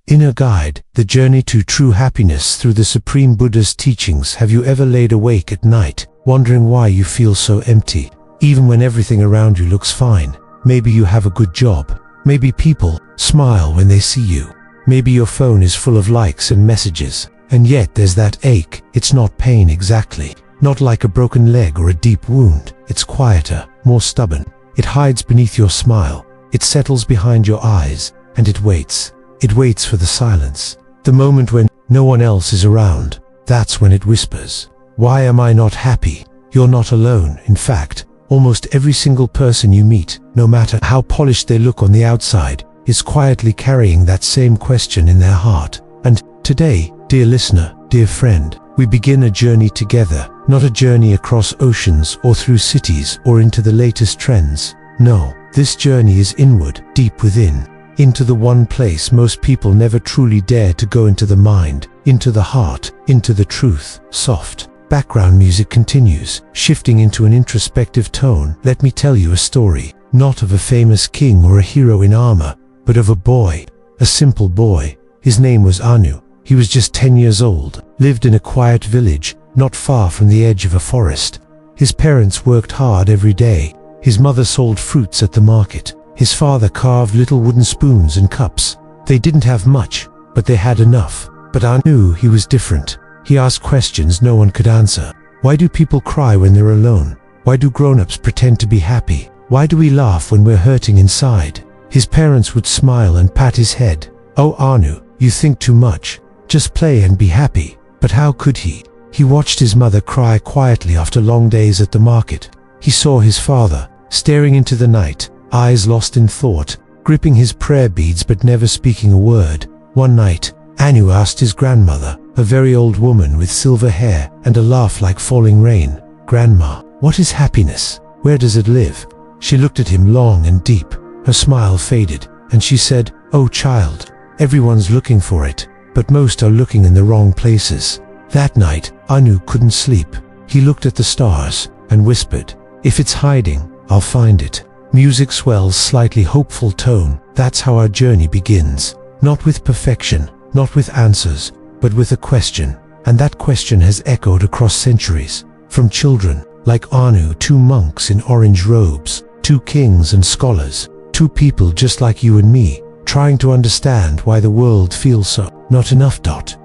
Inner guide, the journey to true happiness through the supreme Buddha's teachings. Have you ever laid awake at night, wondering why you feel so empty, even when everything around you looks fine? Maybe you have a good job. Maybe people smile when they see you. Maybe your phone is full of likes and messages. And yet there's that ache. It's not pain exactly. Not like a broken leg or a deep wound. It's quieter, more stubborn. It hides beneath your smile. It settles behind your eyes, and it waits. It waits for the silence. The moment when no one else is around. That's when it whispers. Why am I not happy? You're not alone. In fact, almost every single person you meet, no matter how polished they look on the outside, is quietly carrying that same question in their heart. And today, dear listener, dear friend, we begin a journey together, not a journey across oceans or through cities or into the latest trends. No, this journey is inward, deep within, into the one place most people never truly dare to go, into the mind, into the heart, into the truth. Soft background music continues, shifting into an introspective tone. Let me tell you a story, not of a famous king or a hero in armor, but of a boy, a simple boy. His name was Anu. He was just 10 years old, lived in a quiet village, not far from the edge of a forest. His parents worked hard every day. His mother sold fruits at the market. His father carved little wooden spoons and cups. They didn't have much, but they had enough. But Anu knew he was different. He asked questions no one could answer. Why do people cry when they're alone? Why do grown-ups pretend to be happy? Why do we laugh when we're hurting inside? His parents would smile and pat his head. Oh Anu, you think too much. Just play and be happy. But how could he? He watched his mother cry quietly after long days at the market. He saw his father, staring into the night, eyes lost in thought, gripping his prayer beads but never speaking a word. One night, Anu asked his grandmother, a very old woman with silver hair and a laugh like falling rain, "Grandma, what is happiness? Where does it live?" She looked at him long and deep. Her smile faded, and she said, "Oh child, everyone's looking for it, but most are looking in the wrong places." That night, Anu couldn't sleep. He looked at the stars and whispered, "If it's hiding, I'll find it." Music swells, slightly hopeful tone. That's how our journey begins. Not with perfection, not with answers, but with a question. And that question has echoed across centuries. From children, like Anu, to monks in orange robes, to kings and scholars, to people just like you and me, trying to understand why the world feels so not enough.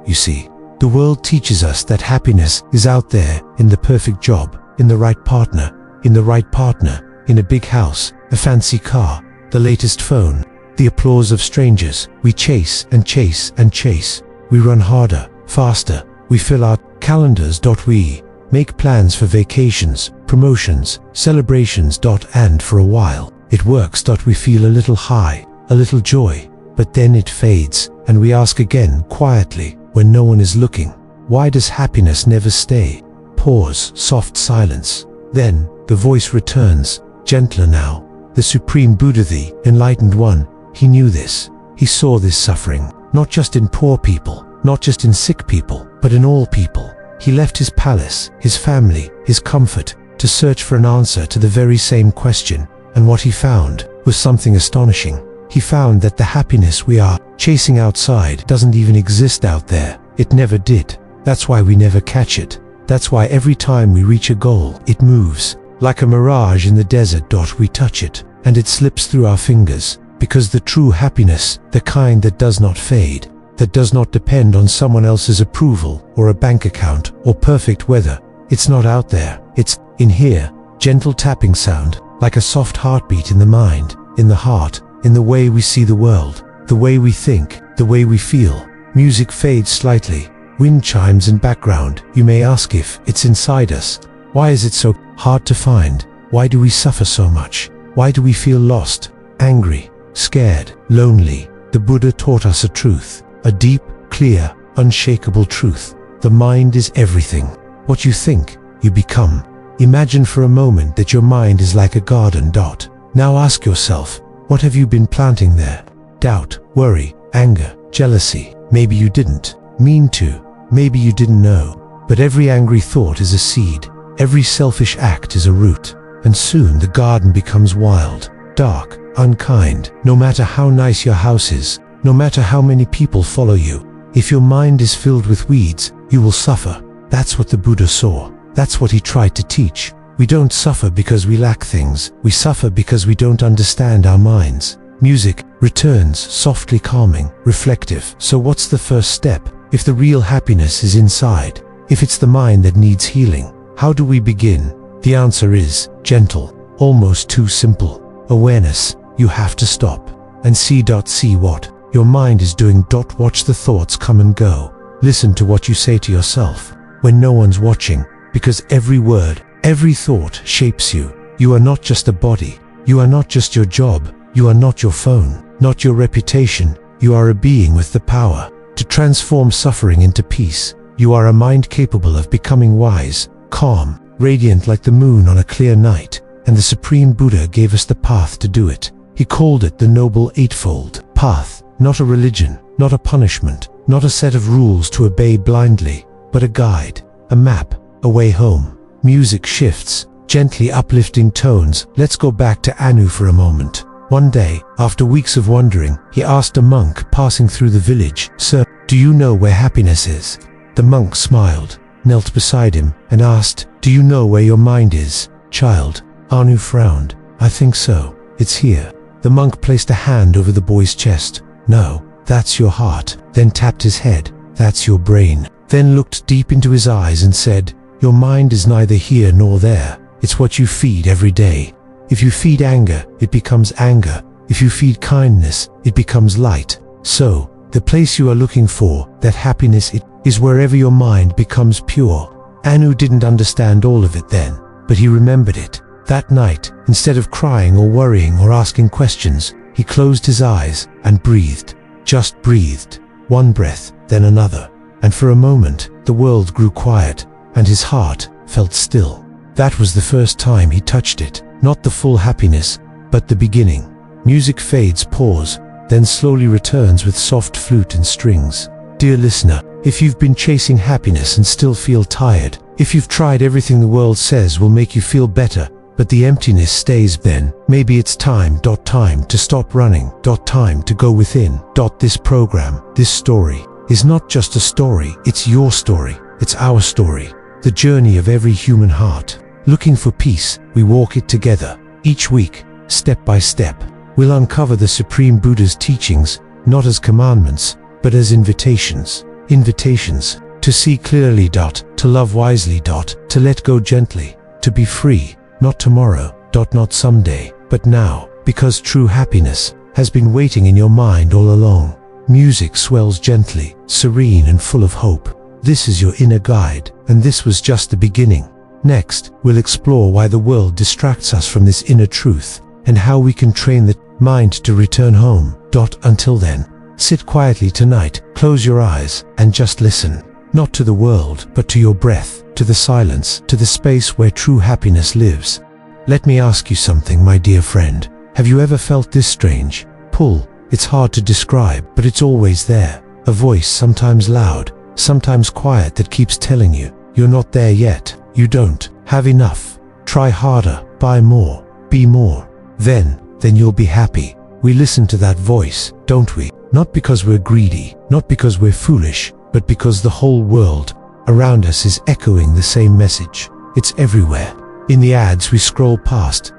You see, the world teaches us that happiness is out there, in the perfect job, in the right partner, in a big house, a fancy car, the latest phone, the applause of strangers. We chase and chase and chase. We run harder, faster. We fill our calendars. We make plans for vacations, promotions, celebrations. And for a while, it works. We feel a little high, a little joy, but then it fades, and we ask again quietly, when no one is looking, why does happiness never stay? Pause, soft silence. Then, the voice returns, gentler now. The Supreme Buddha, the Enlightened One, he knew this. He saw this suffering, not just in poor people, not just in sick people, but in all people. He left his palace, his family, his comfort, to search for an answer to the very same question. And what he found was something astonishing. He found that the happiness we are chasing outside doesn't even exist out there. It never did. That's why we never catch it. That's why every time we reach a goal, it moves. Like a mirage in the desert. We touch it, and it slips through our fingers. Because the true happiness, the kind that does not fade, that does not depend on someone else's approval, or a bank account, or perfect weather, it's not out there. It's in here. Gentle tapping sound, like a soft heartbeat in the mind, in the heart, in the way we see the world, the way we think, the way we feel. Music fades slightly. Wind chimes in background. You may ask if it's inside us. Why is it so hard to find? Why do we suffer so much? Why do we feel lost, angry, scared, lonely? The Buddha taught us a truth, a deep, clear, unshakable truth. The mind is everything. What you think, you become. Imagine for a moment that your mind is like a garden. Now ask yourself, what have you been planting there? Doubt, worry, anger, jealousy. Maybe you didn't mean to. Maybe you didn't know. But every angry thought is a seed. Every selfish act is a root. And soon the garden becomes wild, dark, unkind. No matter how nice your house is, No matter how many people follow you, if your mind is filled with weeds, you will suffer. That's what the Buddha saw. That's what he tried to teach. We don't suffer because we lack things. We suffer because we don't understand our minds. Music returns, softly calming, reflective. So what's the first step? If the real happiness is inside, if it's the mind that needs healing, how do we begin? The answer is gentle, almost too simple. Awareness. You have to stop and see what your mind is doing. Watch the thoughts come and go. Listen to what you say to yourself when no one's watching, because every word, every thought shapes you. You are not just a body. You are not just your job. You are not your phone, not your reputation. You are a being with the power to transform suffering into peace. You are a mind capable of becoming wise, calm, radiant like the moon on a clear night. And the Supreme Buddha gave us the path to do it. He called it the Noble Eightfold Path, not a religion, not a punishment, not a set of rules to obey blindly, but a guide, a map, a way home. Music shifts, gently uplifting tones. Let's go back to Anu for a moment. One day, after weeks of wandering, he asked a monk passing through the village, "Sir, do you know where happiness is?" The monk smiled, knelt beside him, and asked, "Do you know where your mind is, child?" Anu frowned. "I think so. It's here." The monk placed a hand over the boy's chest. "No, that's your heart." Then tapped his head. "That's your brain." Then looked deep into his eyes and said, "Your mind is neither here nor there. It's what you feed every day. If you feed anger, it becomes anger. If you feed kindness, it becomes light. So, the place you are looking for, that happiness, it is wherever your mind becomes pure." Anu didn't understand all of it then, but he remembered it. That night, instead of crying or worrying or asking questions, he closed his eyes and breathed. Just breathed. One breath, then another. And for a moment, the world grew quiet, and his heart felt still. That was the first time he touched it. Not the full happiness, but the beginning. Music fades, pause, then slowly returns with soft flute and strings. Dear listener, if you've been chasing happiness and still feel tired, if you've tried everything the world says will make you feel better, but the emptiness stays, then maybe it's time to stop running, time to go within. This program, this story, is not just a story, it's your story, it's our story, the journey of every human heart. Looking for peace, we walk it together. Each week, step by step, we'll uncover the Supreme Buddha's teachings, not as commandments, but as invitations. Invitations to see clearly, to love wisely, to let go gently, to be free, not tomorrow, not someday, but now, because true happiness has been waiting in your mind all along. Music swells gently, serene and full of hope. This is your inner guide, and this was just the beginning. Next, we'll explore why the world distracts us from this inner truth, and how we can train the mind to return home. Until then, sit quietly tonight, close your eyes, and just listen. Not to the world, but to your breath, to the silence, to the space where true happiness lives. Let me ask you something, my dear friend. Have you ever felt this strange pull? It's hard to describe, but it's always there. A voice, sometimes loud, sometimes quiet, that keeps telling you, you're not there yet. You don't have enough. Try harder, buy more, be more. Then you'll be happy. We listen to that voice, don't we? Not because we're greedy, not because we're foolish, but because the whole world around us is echoing the same message. It's everywhere. In the ads we scroll past,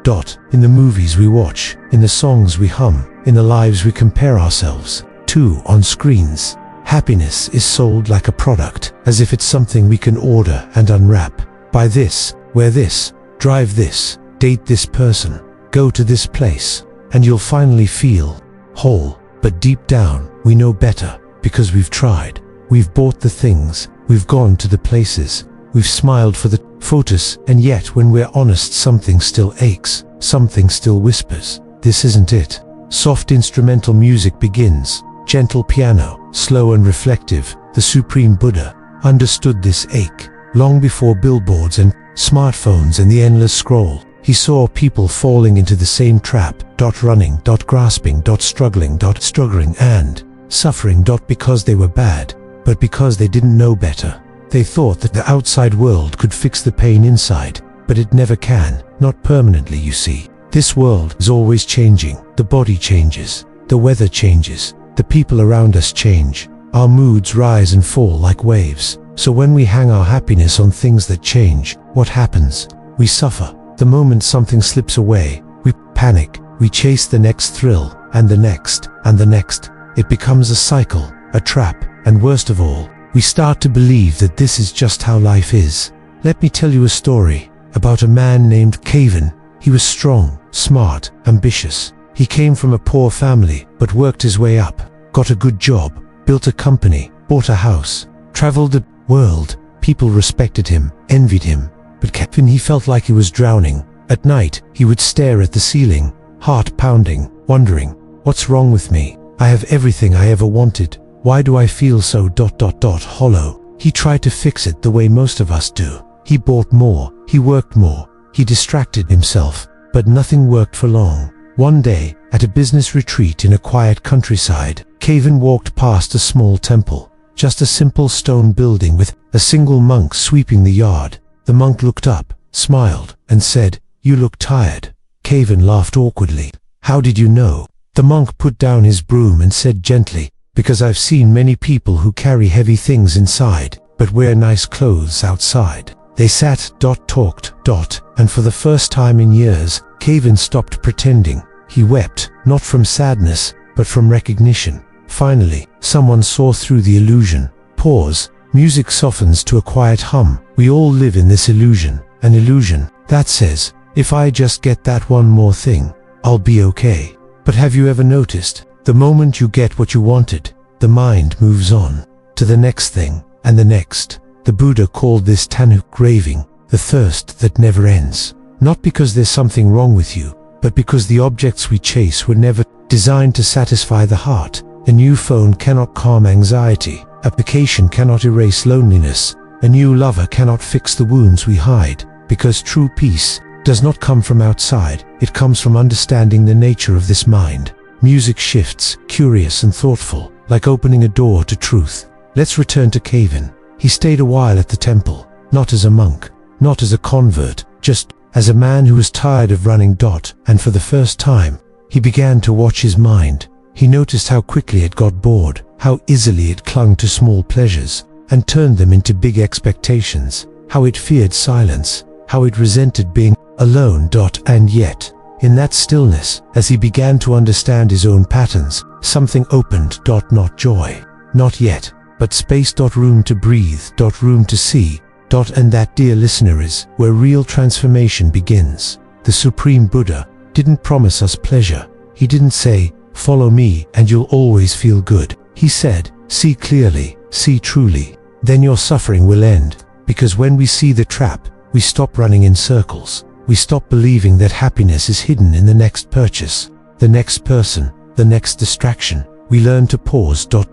in the movies we watch, in the songs we hum, in the lives we compare ourselves to on screens. Happiness is sold like a product, as if it's something we can order and unwrap. Buy this, wear this, drive this, date this person, go to this place, and you'll finally feel whole. But deep down, we know better, because we've tried. We've bought the things, we've gone to the places, we've smiled for the photos, and yet when we're honest, something still aches, something still whispers, this isn't it. Soft instrumental music begins, gentle piano, slow and reflective. The Supreme Buddha understood this ache long before billboards and smartphones and the endless scroll. He saw people falling into the same trap, running, grasping, struggling and suffering, because they were bad, but because they didn't know better. They thought that the outside world could fix the pain inside, but it never can, not permanently, you see. This world is always changing. The body changes, the weather changes, the people around us change. Our moods rise and fall like waves. So when we hang our happiness on things that change, what happens? We suffer. The moment something slips away, we panic. We chase the next thrill, and the next, and the next. It becomes a cycle, a trap, and worst of all, we start to believe that this is just how life is. Let me tell you a story about a man named Kevin. He was strong, smart, ambitious. He came from a poor family, but worked his way up, got a good job, built a company, bought a house, traveled the world. People respected him, envied him. But Kevin, he felt like he was drowning. At night, he would stare at the ceiling, heart pounding, wondering, what's wrong with me? I have everything I ever wanted. Why do I feel so hollow? He tried to fix it the way most of us do. He bought more, he worked more, he distracted himself, but nothing worked for long. One day, at a business retreat in a quiet countryside, Kevin walked past a small temple, just a simple stone building with a single monk sweeping the yard. The monk looked up, smiled, and said, "You look tired." Kevin laughed awkwardly. "How did you know?" The monk put down his broom and said gently, "Because I've seen many people who carry heavy things inside, but wear nice clothes outside." They sat, talked, and for the first time in years, Kevin stopped pretending. He wept, not from sadness, but from recognition. Finally, someone saw through the illusion. Pause. Music softens to a quiet hum. We all live in this illusion, an illusion that says, if I just get that one more thing, I'll be okay. But have you ever noticed, the moment you get what you wanted, the mind moves on to the next thing, and the next. The Buddha called this tanhu, craving, the thirst that never ends. Not because there's something wrong with you, but because the objects we chase were never designed to satisfy the heart. A new phone cannot calm anxiety. A vacation cannot erase loneliness. A new lover cannot fix the wounds we hide. Because true peace does not come from outside, it comes from understanding the nature of this mind. Music shifts, curious and thoughtful, like opening a door to truth. Let's return to Kevin. He stayed a while at the temple, not as a monk, not as a convert, just as a man who was tired of running. And for the first time, he began to watch his mind. He noticed how quickly it got bored, how easily it clung to small pleasures and turned them into big expectations, how it feared silence, how it resented being alone. And yet, in that stillness, as he began to understand his own patterns, something opened. Not joy, not yet, but space. Room to breathe. Room to see. And that, dear listener, is where real transformation begins. The Supreme Buddha didn't promise us pleasure. He didn't say, "Follow me and you'll always feel good." He said, "See clearly, see truly. Then your suffering will end." Because when we see the trap, we stop running in circles. We stop believing that happiness is hidden in the next purchase, the next person, the next distraction. We learn to pause. To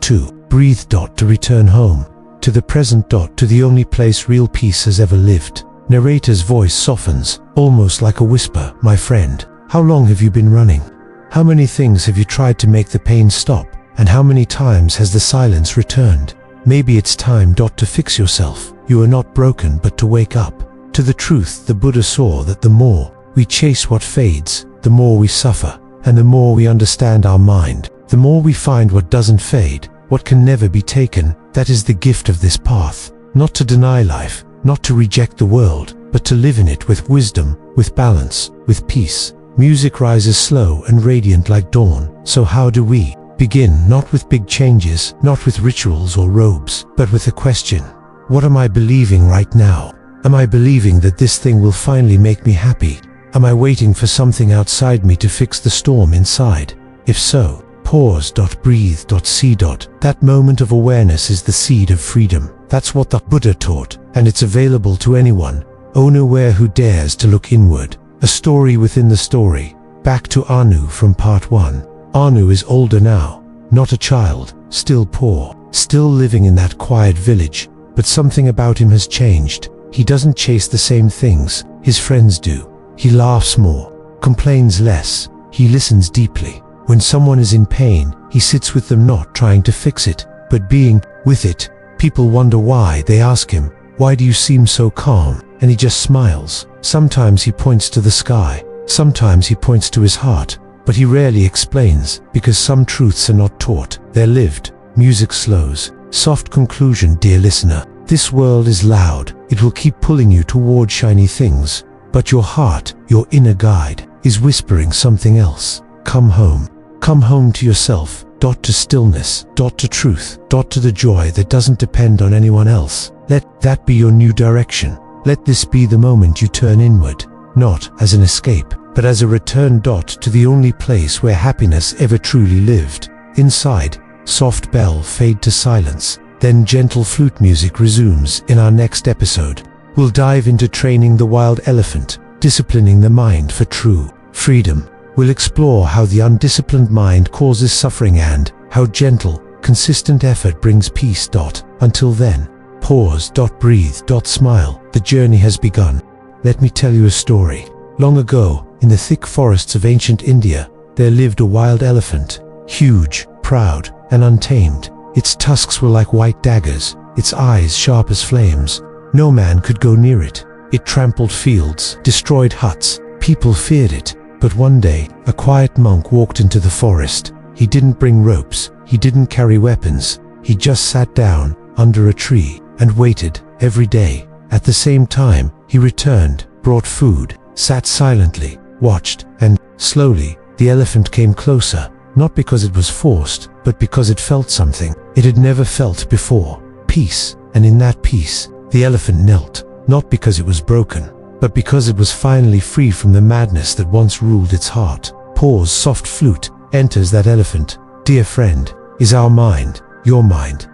breathe. To return home, to the present. To the only place real peace has ever lived. Narrator's voice softens, almost like a whisper. "My friend, how long have you been running? How many things have you tried to make the pain stop? And how many times has the silence returned? Maybe it's time. To fix yourself. You are not broken, but to wake up to the truth." The Buddha saw that the more we chase what fades, the more we suffer, and the more we understand our mind, the more we find what doesn't fade, what can never be taken. That is the gift of this path. Not to deny life, not to reject the world, but to live in it with wisdom, with balance, with peace. Music rises slow and radiant like dawn. So how do we begin? Not with big changes, not with rituals or robes, but with a question. What am I believing right now? Am I believing that this thing will finally make me happy? Am I waiting for something outside me to fix the storm inside? If so, pause. Breathe. See. That moment of awareness is the seed of freedom. That's what the Buddha taught, and it's available to anyone, unaware, who dares to look inward. A story within the story. Back to Anu from part 1. Anu is older now, not a child, still poor, still living in that quiet village, but something about him has changed. He doesn't chase the same things his friends do. He laughs more, complains less, he listens deeply. When someone is in pain, he sits with them, not trying to fix it, but being with it. People wonder why. They ask him, "Why do you seem so calm?" And he just smiles. Sometimes he points to the sky, sometimes he points to his heart, but he rarely explains, because some truths are not taught, they're lived. Music slows. Soft conclusion, dear listener. This world is loud. It will keep pulling you toward shiny things. But your heart, your inner guide, is whispering something else. Come home. Come home to yourself. To stillness. To truth. To the joy that doesn't depend on anyone else. Let that be your new direction. Let this be the moment you turn inward. Not as an escape, but as a return. To the only place where happiness ever truly lived. Inside. Soft bell fade to silence. Then gentle flute music resumes. In our next episode, we'll dive into training the wild elephant, disciplining the mind for true freedom. We'll explore how the undisciplined mind causes suffering and how gentle, consistent effort brings peace. Until then, pause. Breathe. Smile. The journey has begun. Let me tell you a story. Long ago, in the thick forests of ancient India, there lived a wild elephant, huge, proud, and untamed. Its tusks were like white daggers, its eyes sharp as flames. No man could go near it. It trampled fields, destroyed huts. People feared it. But one day, a quiet monk walked into the forest. He didn't bring ropes. He didn't carry weapons. He just sat down under a tree and waited every day. At the same time, he returned, brought food, sat silently, watched, and slowly, the elephant came closer. Not because it was forced, but because it felt something it had never felt before. Peace. And in that peace, the elephant knelt. Not because it was broken, but because it was finally free from the madness that once ruled its heart. Pause. Soft flute enters that elephant. Dear friend, is our mind, your mind,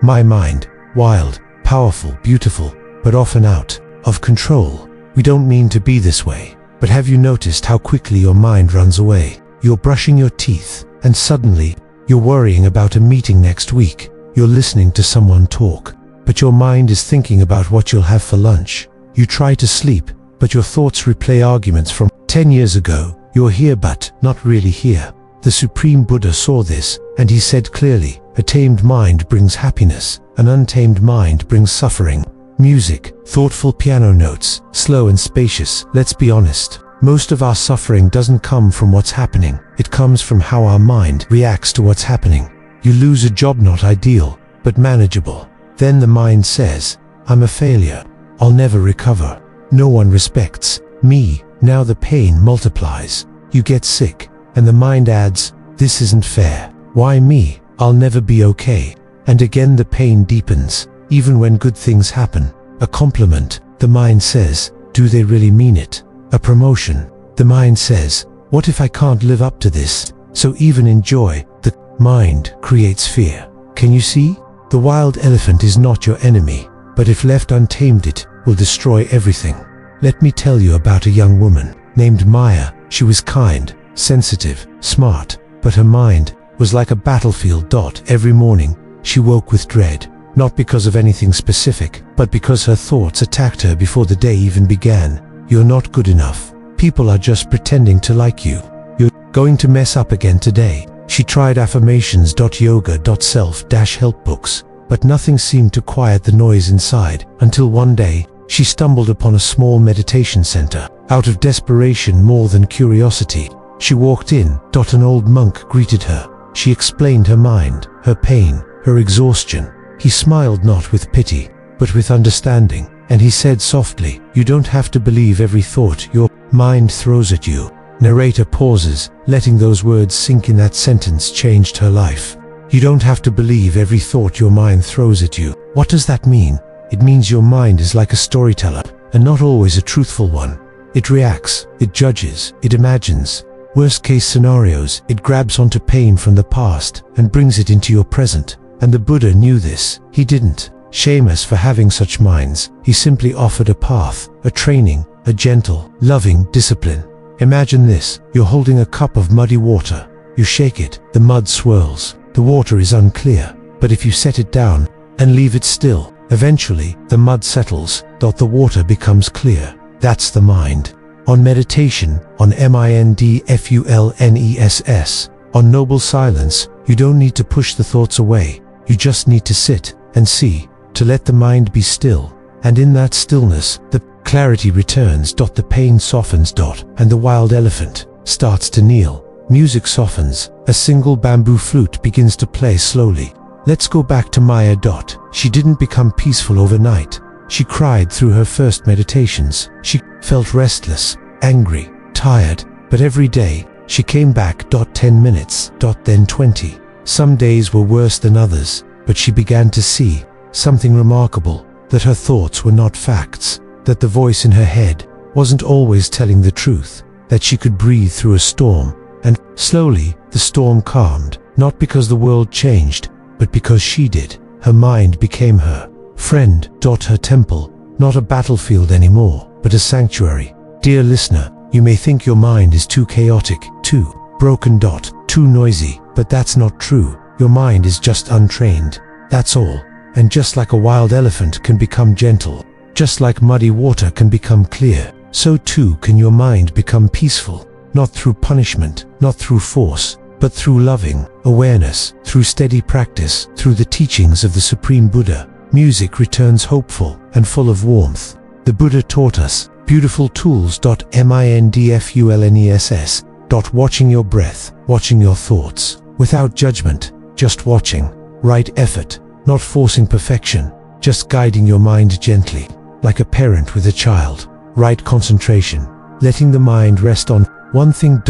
my mind, wild, powerful, beautiful, but often out of control. We don't mean to be this way, but have you noticed how quickly your mind runs away? You're brushing your teeth, and suddenly, you're worrying about a meeting next week. You're listening to someone talk, but your mind is thinking about what you'll have for lunch. You try to sleep, but your thoughts replay arguments from 10 years ago. You're here but not really here. The Supreme Buddha saw this, and he said clearly, a tamed mind brings happiness, an untamed mind brings suffering. Music, thoughtful piano notes, slow and spacious. Let's be honest. Most of our suffering doesn't come from what's happening. It comes from how our mind reacts to what's happening. You lose a job, not ideal, but manageable. Then the mind says, I'm a failure. I'll never recover. No one respects me. Now the pain multiplies. You get sick, and the mind adds, this isn't fair. Why me? I'll never be okay. And again the pain deepens, even when good things happen. A compliment, the mind says, do they really mean it? A promotion, the mind says, what if I can't live up to this? So even in joy, the mind creates fear. Can you see? The wild elephant is not your enemy, but if left untamed it will destroy everything. Let me tell you about a young woman named Maya. She was kind, sensitive, smart, but her mind was like a battlefield. Every morning, she woke with dread, not because of anything specific, but because her thoughts attacked her before the day even began. You're not good enough. People are just pretending to like you. You're going to mess up again today. She tried affirmations. Yoga. Self-help books, but nothing seemed to quiet the noise inside, until one day, she stumbled upon a small meditation center. Out of desperation more than curiosity, she walked in. An old monk greeted her. She explained her mind, her pain, her exhaustion. He smiled not with pity, but with understanding, and he said softly, you don't have to believe every thought your mind throws at you. Narrator pauses, letting those words sink in. That sentence changed her life. You don't have to believe every thought your mind throws at you. What does that mean? It means your mind is like a storyteller, and not always a truthful one. It reacts, it judges, it imagines. Worst-case scenarios, it grabs onto pain from the past and brings it into your present. And the Buddha knew this. He didn't shame us for having such minds. He simply offered a path, a training, a gentle, loving discipline. Imagine this. You're holding a cup of muddy water. You shake it, the mud swirls. The water is unclear, but if you set it down and leave it still, eventually the mud settles. The water becomes clear. That's the mind. On meditation, on mindfulness, on noble silence, you don't need to push the thoughts away. You just need to sit and see, to let the mind be still. And in that stillness, the clarity returns. The pain softens. And the wild elephant starts to kneel. Music softens. A single bamboo flute begins to play slowly. Let's go back to Maya. She didn't become peaceful overnight. She cried through her first meditations. She felt restless, angry, tired, but every day she came back. 10 minutes, then 20. Some days were worse than others, but she began to see something remarkable, that her thoughts were not facts, that the voice in her head wasn't always telling the truth, that she could breathe through a storm. And slowly, the storm calmed, not because the world changed, but because she did. Her mind became her friend. Her temple, not a battlefield anymore, but a sanctuary. Dear listener, you may think your mind is too chaotic, too broken, too noisy, but that's not true. Your mind is just untrained. That's all. And just like a wild elephant can become gentle, just like muddy water can become clear, so too can your mind become peaceful. Not through punishment, not through force, but through loving awareness, through steady practice, through the teachings of the Supreme Buddha. Music returns hopeful and full of warmth. The Buddha taught us beautiful tools. Mindfulness. Watching your breath, watching your thoughts, without judgment, just watching. Right effort, not forcing perfection, just guiding your mind gently, like a parent with a child. Right concentration, letting the mind rest on one thing.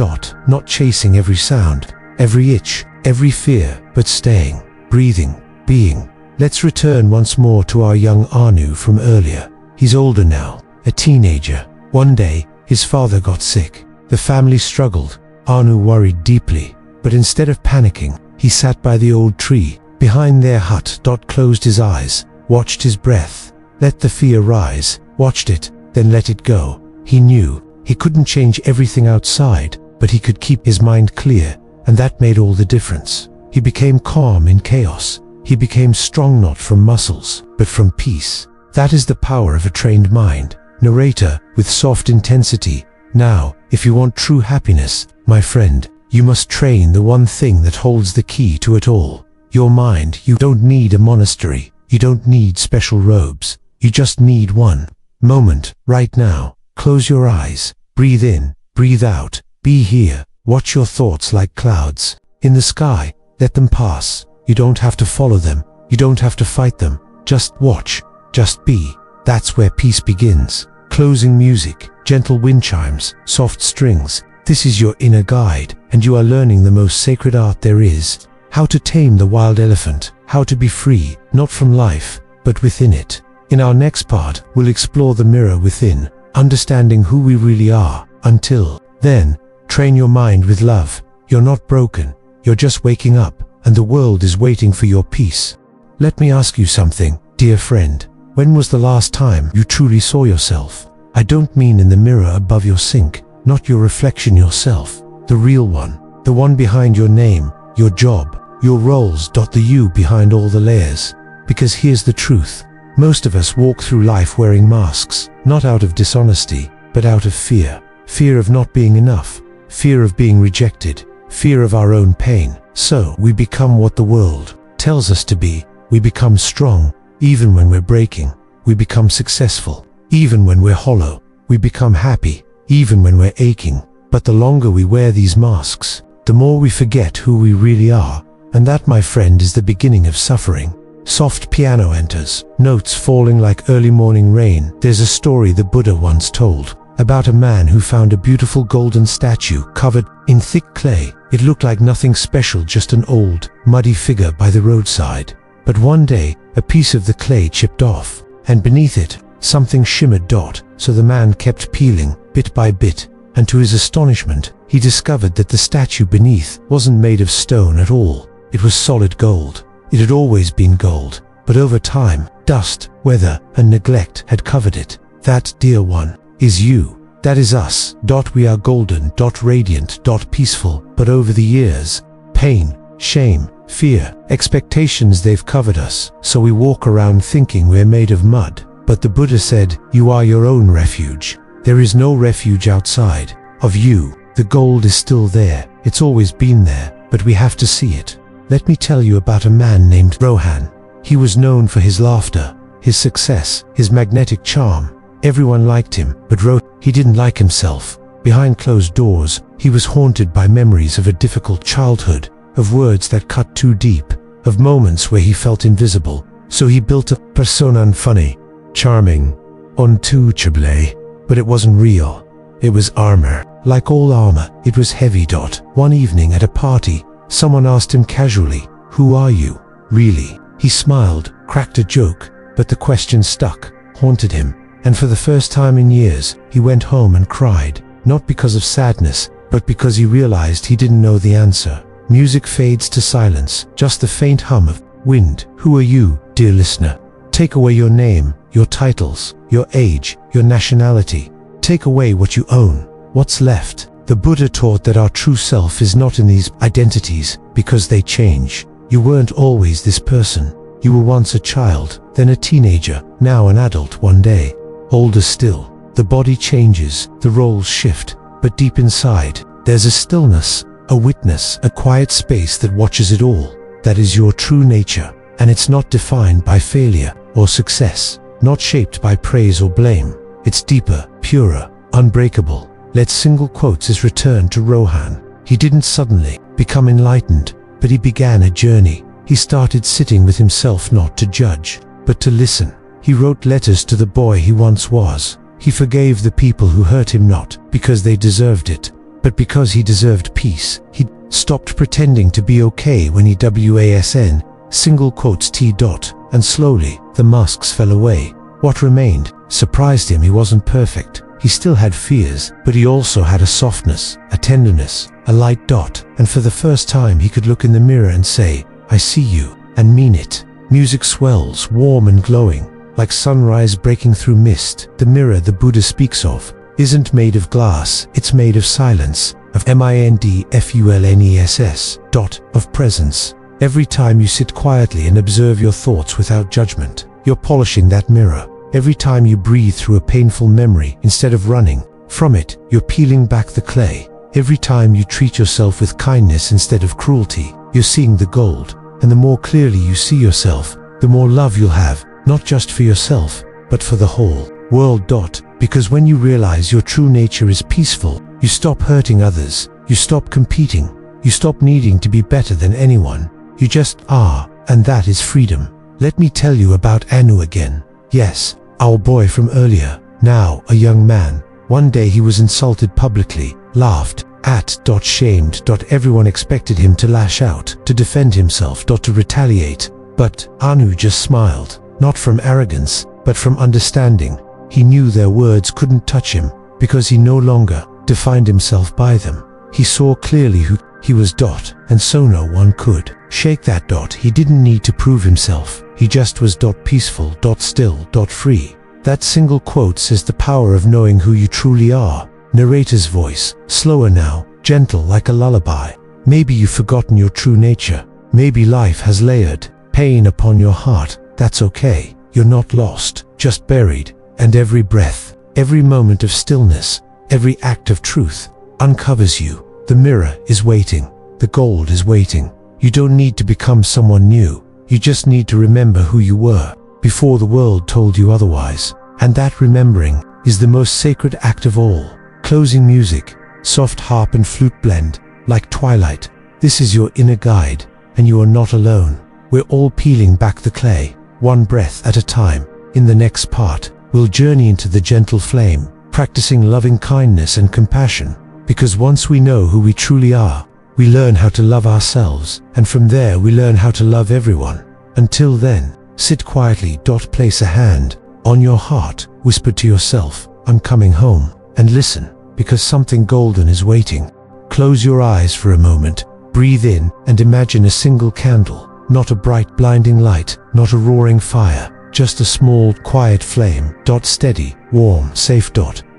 Not chasing every sound, every itch, every fear, but staying, breathing, being. Let's return once more to our young Anu from earlier. He's older now, a teenager. One day, his father got sick. The family struggled. Anu worried deeply, but instead of panicking, he sat by the old tree behind their hut. Closed his eyes, watched his breath, let the fear rise, watched it, then let it go. He knew he couldn't change everything outside, but he could keep his mind clear, and that made all the difference. He became calm in chaos. He became strong not from muscles, but from peace. That is the power of a trained mind. Narrator, with soft intensity. Now, if you want true happiness, my friend, you must train the one thing that holds the key to it all. Your mind. You don't need a monastery. You don't need special robes. You just need one moment, right now. Close your eyes. Breathe in, breathe out. Be here. Watch your thoughts like clouds in the sky. Let them pass. You don't have to follow them. You don't have to fight them. Just watch. Just be. That's where peace begins. Closing music, gentle wind chimes, soft strings. This is your inner guide, and you are learning the most sacred art there is. How to tame the wild elephant. How to be free, not from life, but within it. In our next part, we'll explore the mirror within, understanding who we really are. Until then, train your mind with love. You're not broken. You're just waking up, and the world is waiting for your peace. Let me ask you something, dear friend. When was the last time you truly saw yourself? I don't mean in the mirror above your sink, not your reflection yourself, the real one, the one behind your name, your job, your roles. The you behind all the layers. Because here's the truth. Most of us walk through life wearing masks, not out of dishonesty, but out of fear. Fear of not being enough, fear of being rejected, fear of our own pain. So we become what the world tells us to be. We become strong, even when we're breaking. We become successful, even when we're hollow. We become happy, even when we're aching. But the longer we wear these masks, the more we forget who we really are. And that, my friend, is the beginning of suffering. Soft piano enters, notes falling like early morning rain. There's a story the Buddha once told about a man who found a beautiful golden statue covered in thick clay. It looked like nothing special, just an old, muddy figure by the roadside. But one day, a piece of the clay chipped off, and beneath it, something shimmered. So the man kept peeling, bit by bit, and to his astonishment, he discovered that the statue beneath wasn't made of stone at all. It was solid gold. It had always been gold, but over time, dust, weather, and neglect had covered it. That, dear one, is you. That is us. We are golden, radiant, peaceful, but over the years, pain, shame, fear, expectations, they've covered us, so we walk around thinking we're made of mud. But the Buddha said, you are your own refuge. There is no refuge outside of you. The gold is still there. It's always been there, but we have to see it. Let me tell you about a man named Rohan. He was known for his laughter, his success, his magnetic charm. Everyone liked him, but he didn't like himself, Behind closed doors, he was haunted by memories of a difficult childhood, of words that cut too deep, of moments where he felt invisible. So he built a persona funny, charming, untouchable, but it wasn't real. It was armor. Like all armor, it was heavy. One evening at a party, someone asked him casually, "Who are you, really?" He smiled, cracked a joke, but the question stuck, haunted him. And for the first time in years, he went home and cried, not because of sadness, but because he realized he didn't know the answer. Music fades to silence, just the faint hum of wind. Who are you, dear listener? Take away your name, your titles, your age, your nationality. Take away what you own. What's left? The Buddha taught that our true self is not in these identities, because they change. You weren't always this person. You were once a child, then a teenager, now an adult one day. Older still. The body changes, the roles shift, but deep inside, there's a stillness, a witness, a quiet space that watches it all. That is your true nature, and it's not defined by failure or success, not shaped by praise or blame. It's deeper, purer, unbreakable. Let's single quotes his return to Rohan. He didn't suddenly become enlightened, but he began a journey. He started sitting with himself not to judge, but to listen. He wrote letters to the boy he once was. He forgave the people who hurt him not because they deserved it, but because he deserved peace. He stopped pretending to be okay when he wasn, single quotes t. And slowly, the masks fell away. What remained surprised him. He wasn't perfect. He still had fears, but he also had a softness, a tenderness, a light. And for the first time he could look in the mirror and say, "I see you," and mean it. Music swells, warm and glowing, like sunrise breaking through mist. The mirror the Buddha speaks of isn't made of glass, it's made of silence, of mindfulness, of presence. Every time you sit quietly and observe your thoughts without judgment, you're polishing that mirror. Every time you breathe through a painful memory instead of running from it, you're peeling back the clay. Every time you treat yourself with kindness instead of cruelty, you're seeing the gold. And the more clearly you see yourself, the more love you'll have, not just for yourself, but for the whole world. Because when you realize your true nature is peaceful, you stop hurting others, you stop competing, you stop needing to be better than anyone. You just are, and that is freedom. Let me tell you about Anu again. Yes, our boy from earlier, now a young man. One day he was insulted publicly, laughed at, shamed. Everyone expected him to lash out, to defend himself, to retaliate. But Anu just smiled, not from arrogance, but from understanding. He knew their words couldn't touch him, because he no longer defined himself by them. He saw clearly who he was. And so no one could shake that. He didn't need to prove himself. He just was. Peaceful. Still. Free. That single quote says the power of knowing who you truly are. Narrator's voice, slower now, gentle like a lullaby. Maybe you've forgotten your true nature. Maybe life has layered pain upon your heart. That's okay. You're not lost, just buried. And every breath, every moment of stillness, every act of truth uncovers you. The mirror is waiting. The gold is waiting. You don't need to become someone new. You just need to remember who you were before the world told you otherwise. And that remembering is the most sacred act of all. Closing music, soft harp and flute blend, like twilight. This is your inner guide, and you are not alone. We're all peeling back the clay, one breath at a time. In the next part, we'll journey into the gentle flame, practicing loving kindness and compassion. Because once we know who we truly are, we learn how to love ourselves, and from there we learn how to love everyone. Until then, sit quietly. Place a hand on your heart, whisper to yourself, "I'm coming home," and listen, because something golden is waiting. Close your eyes for a moment, breathe in, and imagine a single candle, not a bright blinding light, not a roaring fire, just a small, quiet flame. Steady, warm, safe.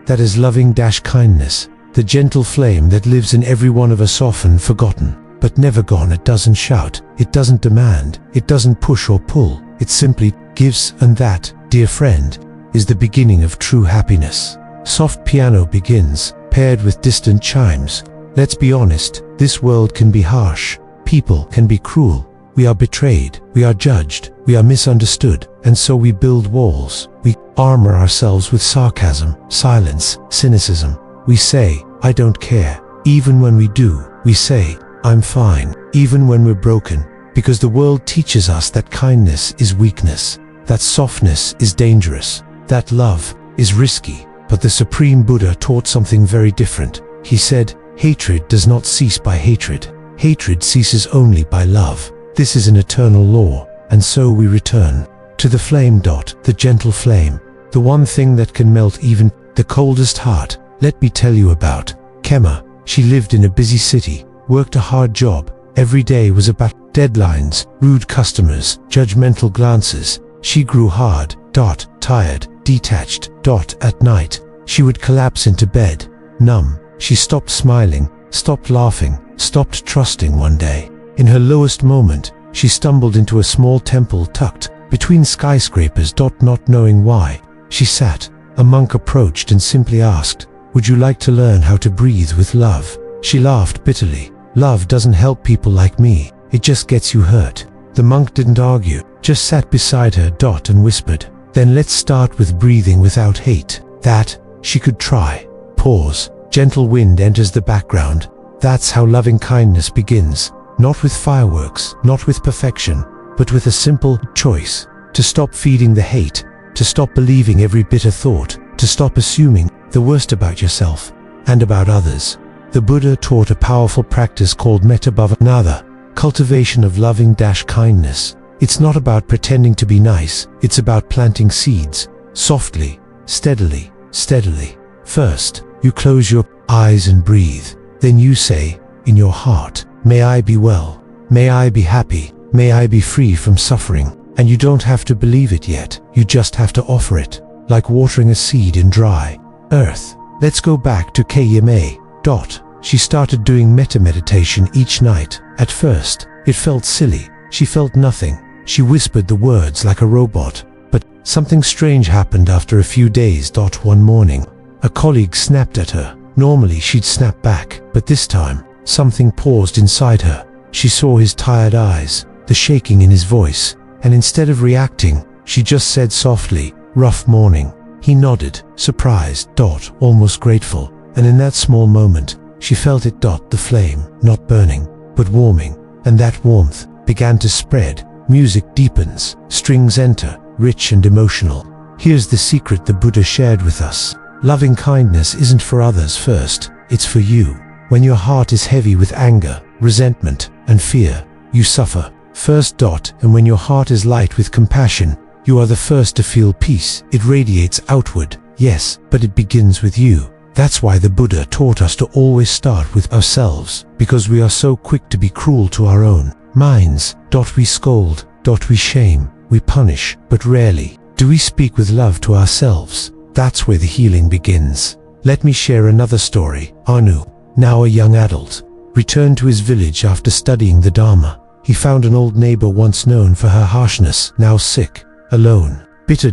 That is loving kindness. The gentle flame that lives in every one of us, often forgotten, but never gone. It doesn't shout, it doesn't demand, it doesn't push or pull, it simply gives. And that, dear friend, is the beginning of true happiness. Soft piano begins, paired with distant chimes. Let's be honest, this world can be harsh, people can be cruel. We are betrayed, we are judged, we are misunderstood, and so we build walls. We armor ourselves with sarcasm, silence, cynicism. We say, I don't care. Even when we do, we say, I'm fine. Even when we're broken. Because the world teaches us that kindness is weakness, that softness is dangerous, that love is risky. But the Supreme Buddha taught something very different. He said, hatred does not cease by hatred. Hatred ceases only by love. This is an eternal law. And so we return to the flame. The gentle flame. The one thing that can melt even the coldest heart. Let me tell you about Kema. She lived in a busy city, worked a hard job. Every day was about deadlines, rude customers, judgmental glances. She grew hard, tired, detached. At night, she would collapse into bed, numb. She stopped smiling, stopped laughing, stopped trusting. One day, in her lowest moment, she stumbled into a small temple tucked between skyscrapers. Not knowing why, she sat. A monk approached and simply asked, "Would you like to learn how to breathe with love?" She laughed bitterly. "Love doesn't help people like me. It just gets you hurt." The monk didn't argue, just sat beside her. And whispered, "Then let's start with breathing without hate." That she could try. Pause. Gentle wind enters the background. That's how loving kindness begins. Not with fireworks, not with perfection, but with a simple choice. To stop feeding the hate, to stop believing every bitter thought, to stop assuming the worst about yourself and about others. The Buddha taught a powerful practice called metta bhavanada, cultivation of loving-kindness. It's not about pretending to be nice, it's about planting seeds, softly, steadily. First, you close your eyes and breathe. Then you say, in your heart, "May I be well. May I be happy. May I be free from suffering." And you don't have to believe it yet, you just have to offer it, like watering a seed in dry earth. Let's go back to Kema. She started doing metta meditation each night. At first, it felt silly. She felt nothing. She whispered the words like a robot. But something strange happened after a few days. One morning, a colleague snapped at her. Normally she'd snap back, but this time, something paused inside her. She saw his tired eyes, the shaking in his voice, and instead of reacting, she just said softly, "Rough morning." He nodded, surprised, almost grateful, and in that small moment, she felt it. The flame, not burning, but warming, and that warmth began to spread. Music deepens, strings enter, rich and emotional. Here's the secret the Buddha shared with us. Loving kindness isn't for others first, it's for you. When your heart is heavy with anger, resentment, and fear, you suffer first. And when your heart is light with compassion, you are the first to feel peace. It radiates outward, yes, but it begins with you. That's why the Buddha taught us to always start with ourselves, because we are so quick to be cruel to our own minds. We scold, we shame, we punish, but rarely do we speak with love to ourselves. That's where the healing begins. Let me share another story. Anu, now a young adult, returned to his village after studying the Dharma. He found an old neighbor once known for her harshness, now sick, alone, bitter.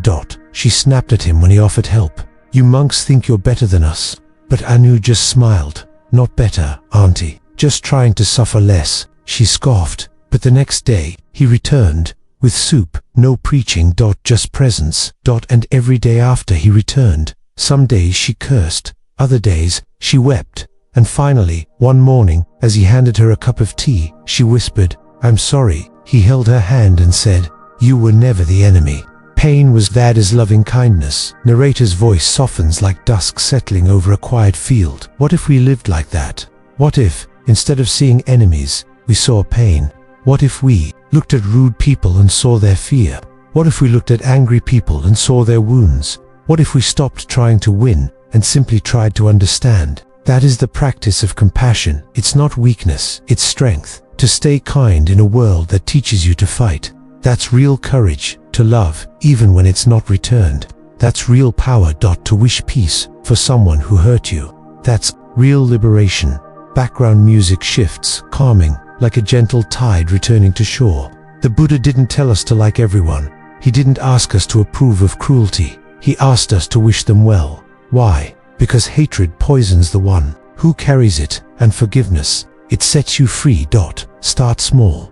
She snapped at him when he offered help. "You monks think you're better than us." But Anu just smiled. "Not better, auntie. Just trying to suffer less," she scoffed. But the next day, he returned, with soup, no preaching. Just presence. And every day after he returned, some days she cursed, other days, she wept. And finally, one morning, as he handed her a cup of tea, she whispered, "I'm sorry." He held her hand and said, "You were never the enemy." Pain was that is loving kindness. Narrator's voice softens like dusk settling over a quiet field. What if we lived like that? What if, instead of seeing enemies, we saw pain? What if we looked at rude people and saw their fear? What if we looked at angry people and saw their wounds? What if we stopped trying to win and simply tried to understand? That is the practice of compassion. It's not weakness, it's strength. To stay kind in a world that teaches you to fight. That's real courage, to love, even when it's not returned. That's real power. To wish peace for someone who hurt you. That's real liberation. Background music shifts, calming, like a gentle tide returning to shore. The Buddha didn't tell us to like everyone. He didn't ask us to approve of cruelty. He asked us to wish them well. Why? Because hatred poisons the one who carries it, and forgiveness, it sets you free. Start small.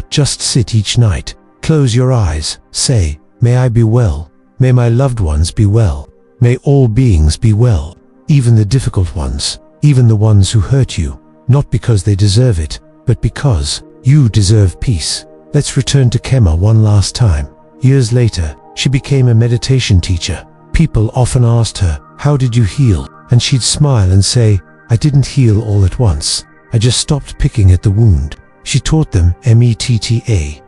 Just sit each night. Close your eyes. Say, "May I be well. May my loved ones be well. May all beings be well, even the difficult ones." even the ones who hurt you, not because they deserve it, but because you deserve peace. Let's return to Kema one last time. Years later, she became a meditation teacher. People often asked her, "How did you heal?" And she'd smile and say, "I didn't heal all at once. I just stopped picking at the wound." She taught them METTA.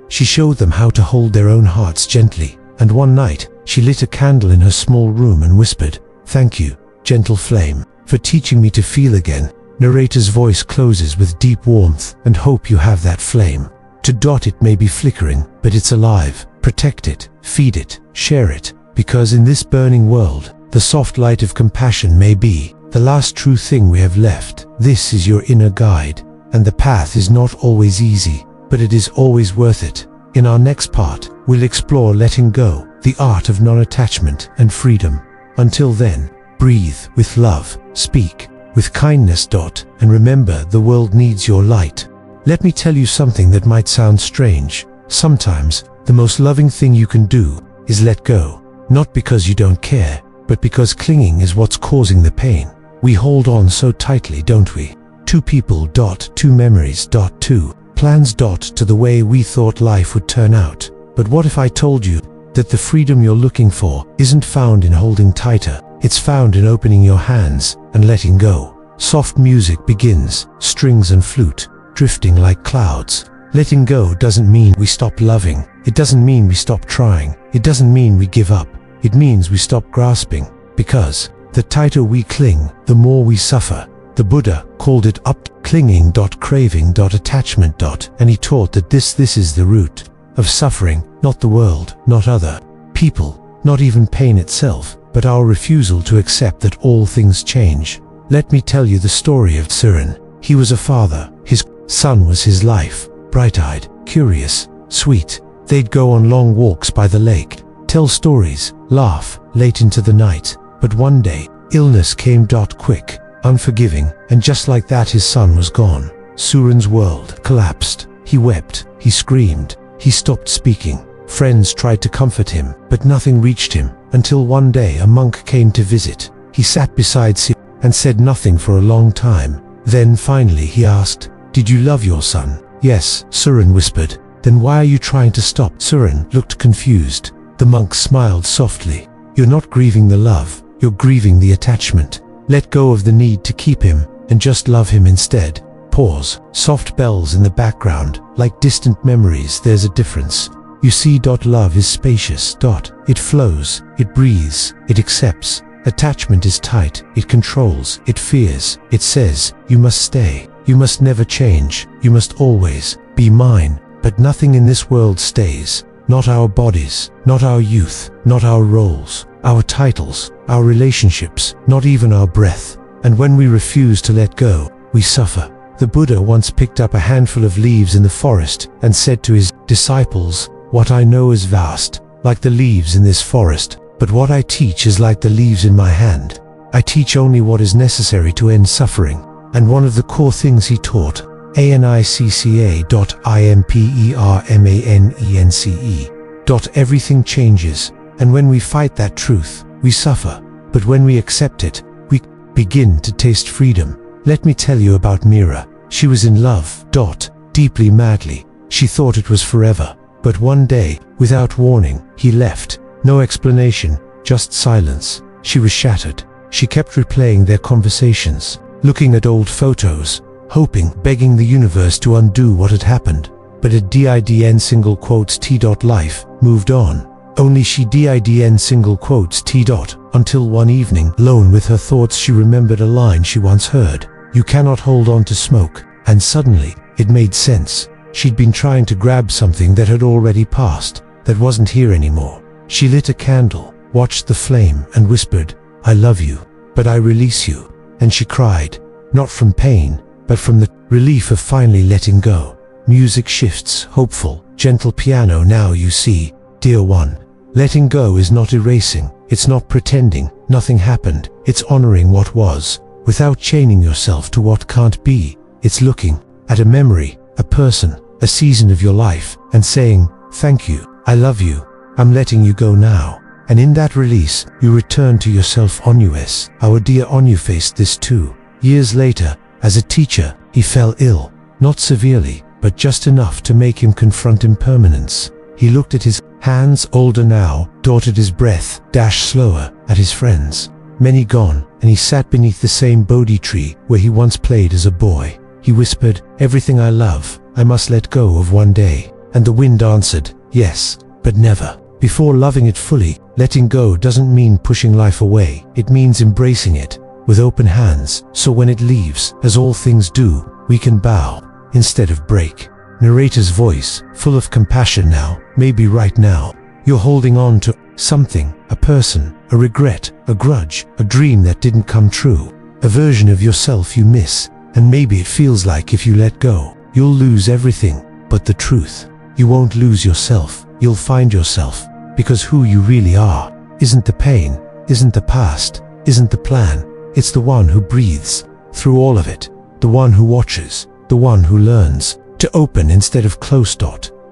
She showed them how to hold their own hearts gently. And one night, she lit a candle in her small room and whispered, "Thank you, gentle flame, for teaching me to feel again." Narrator's voice closes with deep warmth and hope you have that flame. It may be flickering, but it's alive. Protect it, feed it, share it, because in this burning world, the soft light of compassion may be the last true thing we have left. This is your inner guide, and the path is not always easy, but it is always worth it. In our next part, we'll explore letting go, the art of non-attachment and freedom. Until then, breathe with love, speak with kindness. And remember, the world needs your light. Let me tell you something that might sound strange. Sometimes, the most loving thing you can do is let go. Not because you don't care, but because clinging is what's causing the pain. We hold on so tightly, don't we? Two people. Two memories. Two plans. To the way we thought life would turn out. But what if I told you that the freedom you're looking for isn't found in holding tighter? It's found in opening your hands and letting go. Soft music begins, strings and flute, drifting like clouds. Letting go doesn't mean we stop loving. It doesn't mean we stop trying. It doesn't mean we give up. It means we stop grasping. Because the tighter we cling, the more we suffer. The Buddha called it clinging. Craving. Attachment. And he taught that this is the root of suffering, not the world, not other people, not even pain itself, but our refusal to accept that all things change. Let me tell you the story of Surin. He was a father. His son was his life. Bright-eyed, curious, sweet. They'd go on long walks by the lake, tell stories, laugh, late into the night. But one day, illness came. Quick, unforgiving, and just like that his son was gone. Surin's world collapsed. He wept, he screamed, he stopped speaking. Friends tried to comfort him, but nothing reached him, until one day a monk came to visit. He sat beside Surin and said nothing for a long time. Then finally he asked, "Did you love your son?" "Yes," Surin whispered. "Then why are you trying to stop?" Surin looked confused. The monk smiled softly. "You're not grieving the love, you're grieving the attachment. Let go of the need to keep him, and just love him instead." Pause. Soft bells in the background, like distant memories. There's a difference. You see, love is spacious. It flows, it breathes, it accepts. Attachment is tight, it controls, it fears, it says, "You must stay, you must never change, you must always be mine." But nothing in this world stays. Not our bodies, not our youth, not our roles, our titles, our relationships, not even our breath. And when we refuse to let go, we suffer. The Buddha once picked up a handful of leaves in the forest and said to his disciples, "What I know is vast, like the leaves in this forest, but what I teach is like the leaves in my hand. I teach only what is necessary to end suffering." And one of the core things he taught, impermanence. Everything changes, and when we fight that truth, we suffer. But when we accept it, we begin to taste freedom. Let me tell you about Mira. She was in love. Deeply, madly. She thought it was forever. But one day, without warning, he left. No explanation, just silence. She was shattered. She kept replaying their conversations, looking at old photos, hoping, begging the universe to undo what had happened. But a life moved on. Only she until one evening, alone with her thoughts, she remembered a line she once heard. "You cannot hold on to smoke." And suddenly, it made sense. She'd been trying to grab something that had already passed, that wasn't here anymore. She lit a candle, watched the flame, and whispered, "I love you, but I release you." And she cried, not from pain, but from the relief of finally letting go. Music shifts, hopeful, gentle piano. Now you see, dear one, letting go is not erasing, it's not pretending nothing happened, it's honoring what was, without chaining yourself to what can't be. It's looking at a memory, a person, a season of your life, and saying, "Thank you, I love you, I'm letting you go now." and in that release, you return to yourself. Onus. Our dear Onyu faced this too. Years later, as a teacher, he fell ill. Not severely, but just enough to make him confront impermanence. He looked at his hands, older now, dotted his breath, dashed slower, at his friends, many gone, and he sat beneath the same Bodhi tree where he once played as a boy. He whispered, "Everything I love, I must let go of one day." And the wind answered, "Yes, but never." Before loving it fully, letting go doesn't mean pushing life away. It means embracing it with open hands, so when it leaves, as all things do, we can bow instead of break. Narrator's voice, full of compassion now, maybe right now, you're holding on to something, a person, a regret, a grudge, a dream that didn't come true, a version of yourself you miss, and maybe it feels like if you let go, you'll lose everything, but the truth, you won't lose yourself, you'll find yourself, because who you really are isn't the pain, isn't the past, isn't the plan, it's the one who breathes through all of it, the one who watches, the one who learns to open instead of close.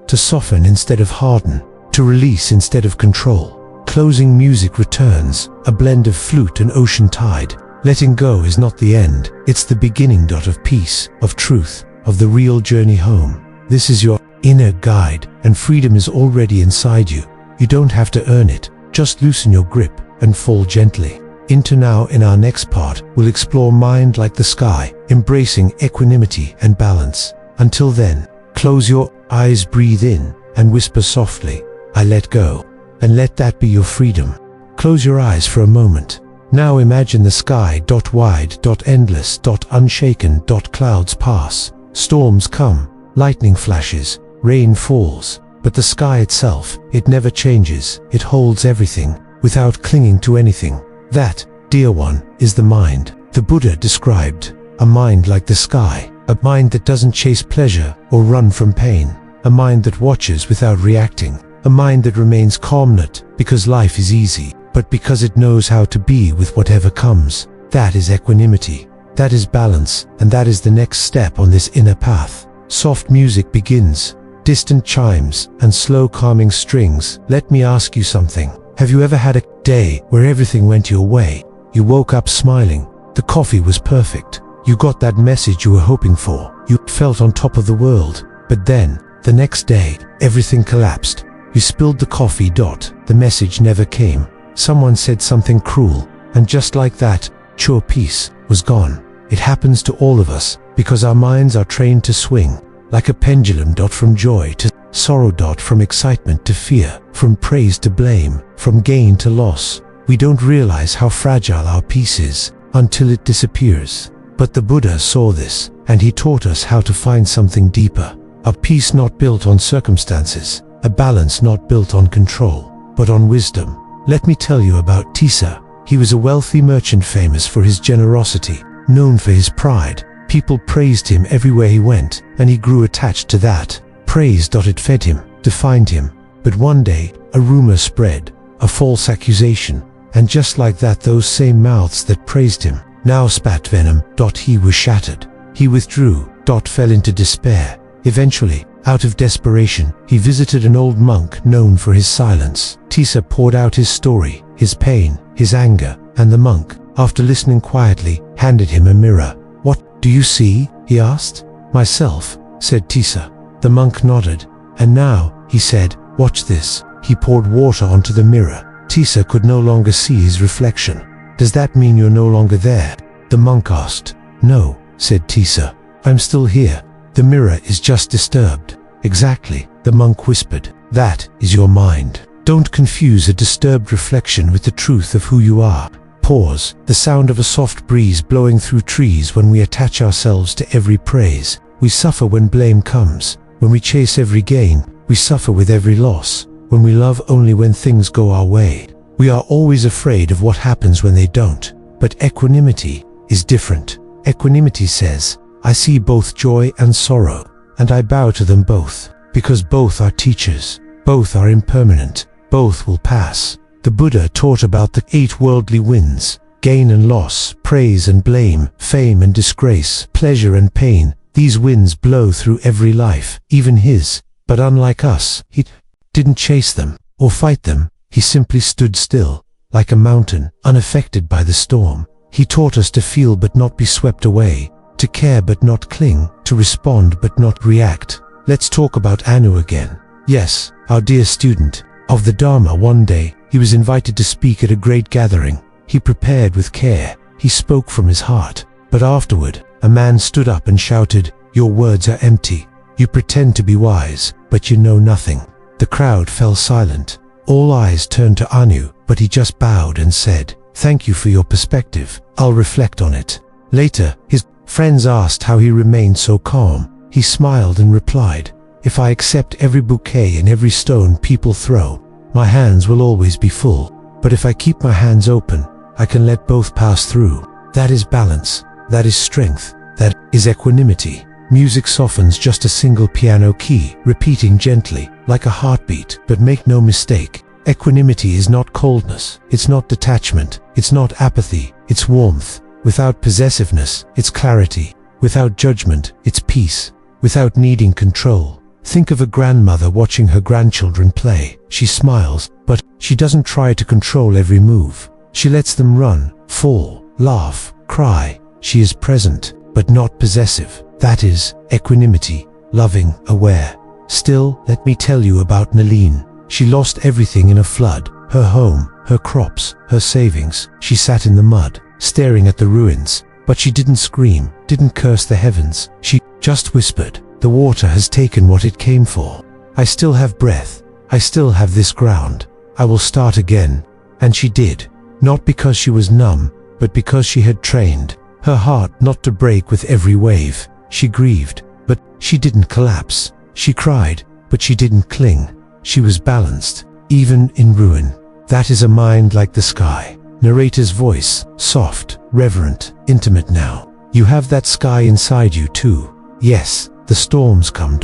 To soften instead of harden, to release instead of control. Closing music returns, a blend of flute and ocean tide. Letting go is not the end, it's the beginning. Of peace, of truth, of the real journey home. This is your inner guide, and freedom is already inside you. You don't have to earn it, just loosen your grip and fall gently. Into now. In our next part, we'll explore mind like the sky, embracing equanimity and balance. Until then, close your eyes, breathe in, and whisper softly, "I let go." And let that be your freedom. Close your eyes for a moment. Now imagine the sky, wide, endless, unshaken, clouds pass, storms come, lightning flashes, rain falls, but the sky itself, it never changes, it holds everything, without clinging to anything. That, dear one, is the mind. The Buddha described a mind like the sky, a mind that doesn't chase pleasure or run from pain, a mind that watches without reacting, a mind that remains calm not because life is easy, but because it knows how to be with whatever comes. That is equanimity, that is balance, and that is the next step on this inner path. Soft music begins, distant chimes, and slow calming strings. Let me ask you something. Have you ever had a day where everything went your way? You woke up smiling, the coffee was perfect, you got that message you were hoping for, you felt on top of the world, but then, the next day, everything collapsed. You spilled the coffee. The message never came. Someone said something cruel, and just like that, your peace was gone. It happens to all of us, because our minds are trained to swing, like a pendulum. From joy to sorrow. From excitement to fear, from praise to blame, from gain to loss. We don't realize how fragile our peace is, until it disappears. But the Buddha saw this, and he taught us how to find something deeper. A peace not built on circumstances, a balance not built on control, but on wisdom. Let me tell you about Tisa. He was a wealthy merchant famous for his generosity, known for his pride. People praised him everywhere he went, and he grew attached to that praise. It fed him, defined him. But one day, a rumor spread, a false accusation, and just like that, those same mouths that praised him now spat venom. He was shattered. He withdrew. Fell into despair. Eventually, out of desperation, he visited an old monk known for his silence. Tisa poured out his story, his pain, his anger, and the monk, after listening quietly, handed him a mirror. "What do you see?" he asked. "Myself," said Tisa. The monk nodded. "And now," he said, "watch this." He poured water onto the mirror. Tisa could no longer see his reflection. "Does that mean you're no longer there?" the monk asked. "No," said Tisa. "I'm still here. The mirror is just disturbed." "Exactly," the monk whispered. "That is your mind. Don't confuse a disturbed reflection with the truth of who you are." Pause. The sound of a soft breeze blowing through trees. When we attach ourselves to every praise, we suffer when blame comes. When we chase every gain, we suffer with every loss. When we love only when things go our way, we are always afraid of what happens when they don't. But equanimity is different. Equanimity says, "I see both joy and sorrow, and I bow to them both, because both are teachers, both are impermanent, both will pass." The Buddha taught about the 8 worldly winds: gain and loss, praise and blame, fame and disgrace, pleasure and pain. These winds blow through every life, even his. But unlike us, he didn't chase them or fight them. He simply stood still, like a mountain, unaffected by the storm. He taught us to feel but not be swept away, to care but not cling, to respond but not react. Let's talk about Anu again. Yes, our dear student of the Dharma. One day, he was invited to speak at a great gathering. He prepared with care. He spoke from his heart. But afterward, a man stood up and shouted, "Your words are empty. You pretend to be wise, but you know nothing." The crowd fell silent. All eyes turned to Anu, but he just bowed and said, "Thank you for your perspective. I'll reflect on it." Later, his friends asked how he remained so calm. He smiled and replied, "If I accept every bouquet and every stone people throw, my hands will always be full. But if I keep my hands open, I can let both pass through." That is balance. That is strength. That is equanimity. Music softens just a single piano key, repeating gently, like a heartbeat. But make no mistake, equanimity is not coldness. It's not detachment. It's not apathy. It's warmth. Without possessiveness, it's clarity. Without judgment, it's peace. Without needing control. Think of a grandmother watching her grandchildren play. She smiles, but she doesn't try to control every move. She lets them run, fall, laugh, cry. She is present, but not possessive. That is equanimity, loving, aware. Still, let me tell you about Naline. She lost everything in a flood. Her home, her crops, her savings. She sat in the mud, staring at the ruins. But she didn't scream, didn't curse the heavens. She just whispered, "The water has taken what it came for. I still have breath. I still have this ground. I will start again." And she did. Not because she was numb, but because she had trained her heart not to break with every wave. She grieved, but she didn't collapse. She cried, but she didn't cling. She was balanced, even in ruin. That is a mind like the sky. Narrator's voice, soft, reverent, intimate now. You have that sky inside you too. Yes, the storms come.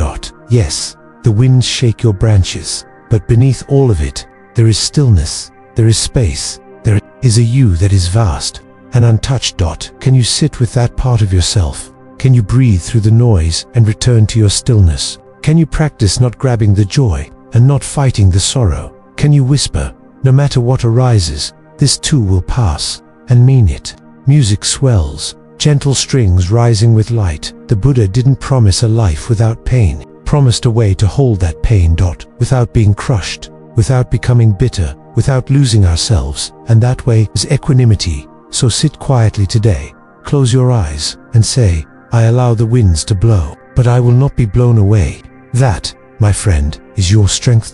Yes, the winds shake your branches. But beneath all of it, there is stillness. There is space. There is a you that is vast and untouched. Can you sit with that part of yourself? Can you breathe through the noise and return to your stillness? Can you practice not grabbing the joy and not fighting the sorrow? Can you whisper, no matter what arises, this too will pass, and mean it? Music swells, gentle strings rising with light. The Buddha didn't promise a life without pain, promised a way to hold that pain. Without being crushed, without becoming bitter, without losing ourselves. And that way is equanimity. So sit quietly today, close your eyes, and say, "I allow the winds to blow, but I will not be blown away." That, my friend, is your strength.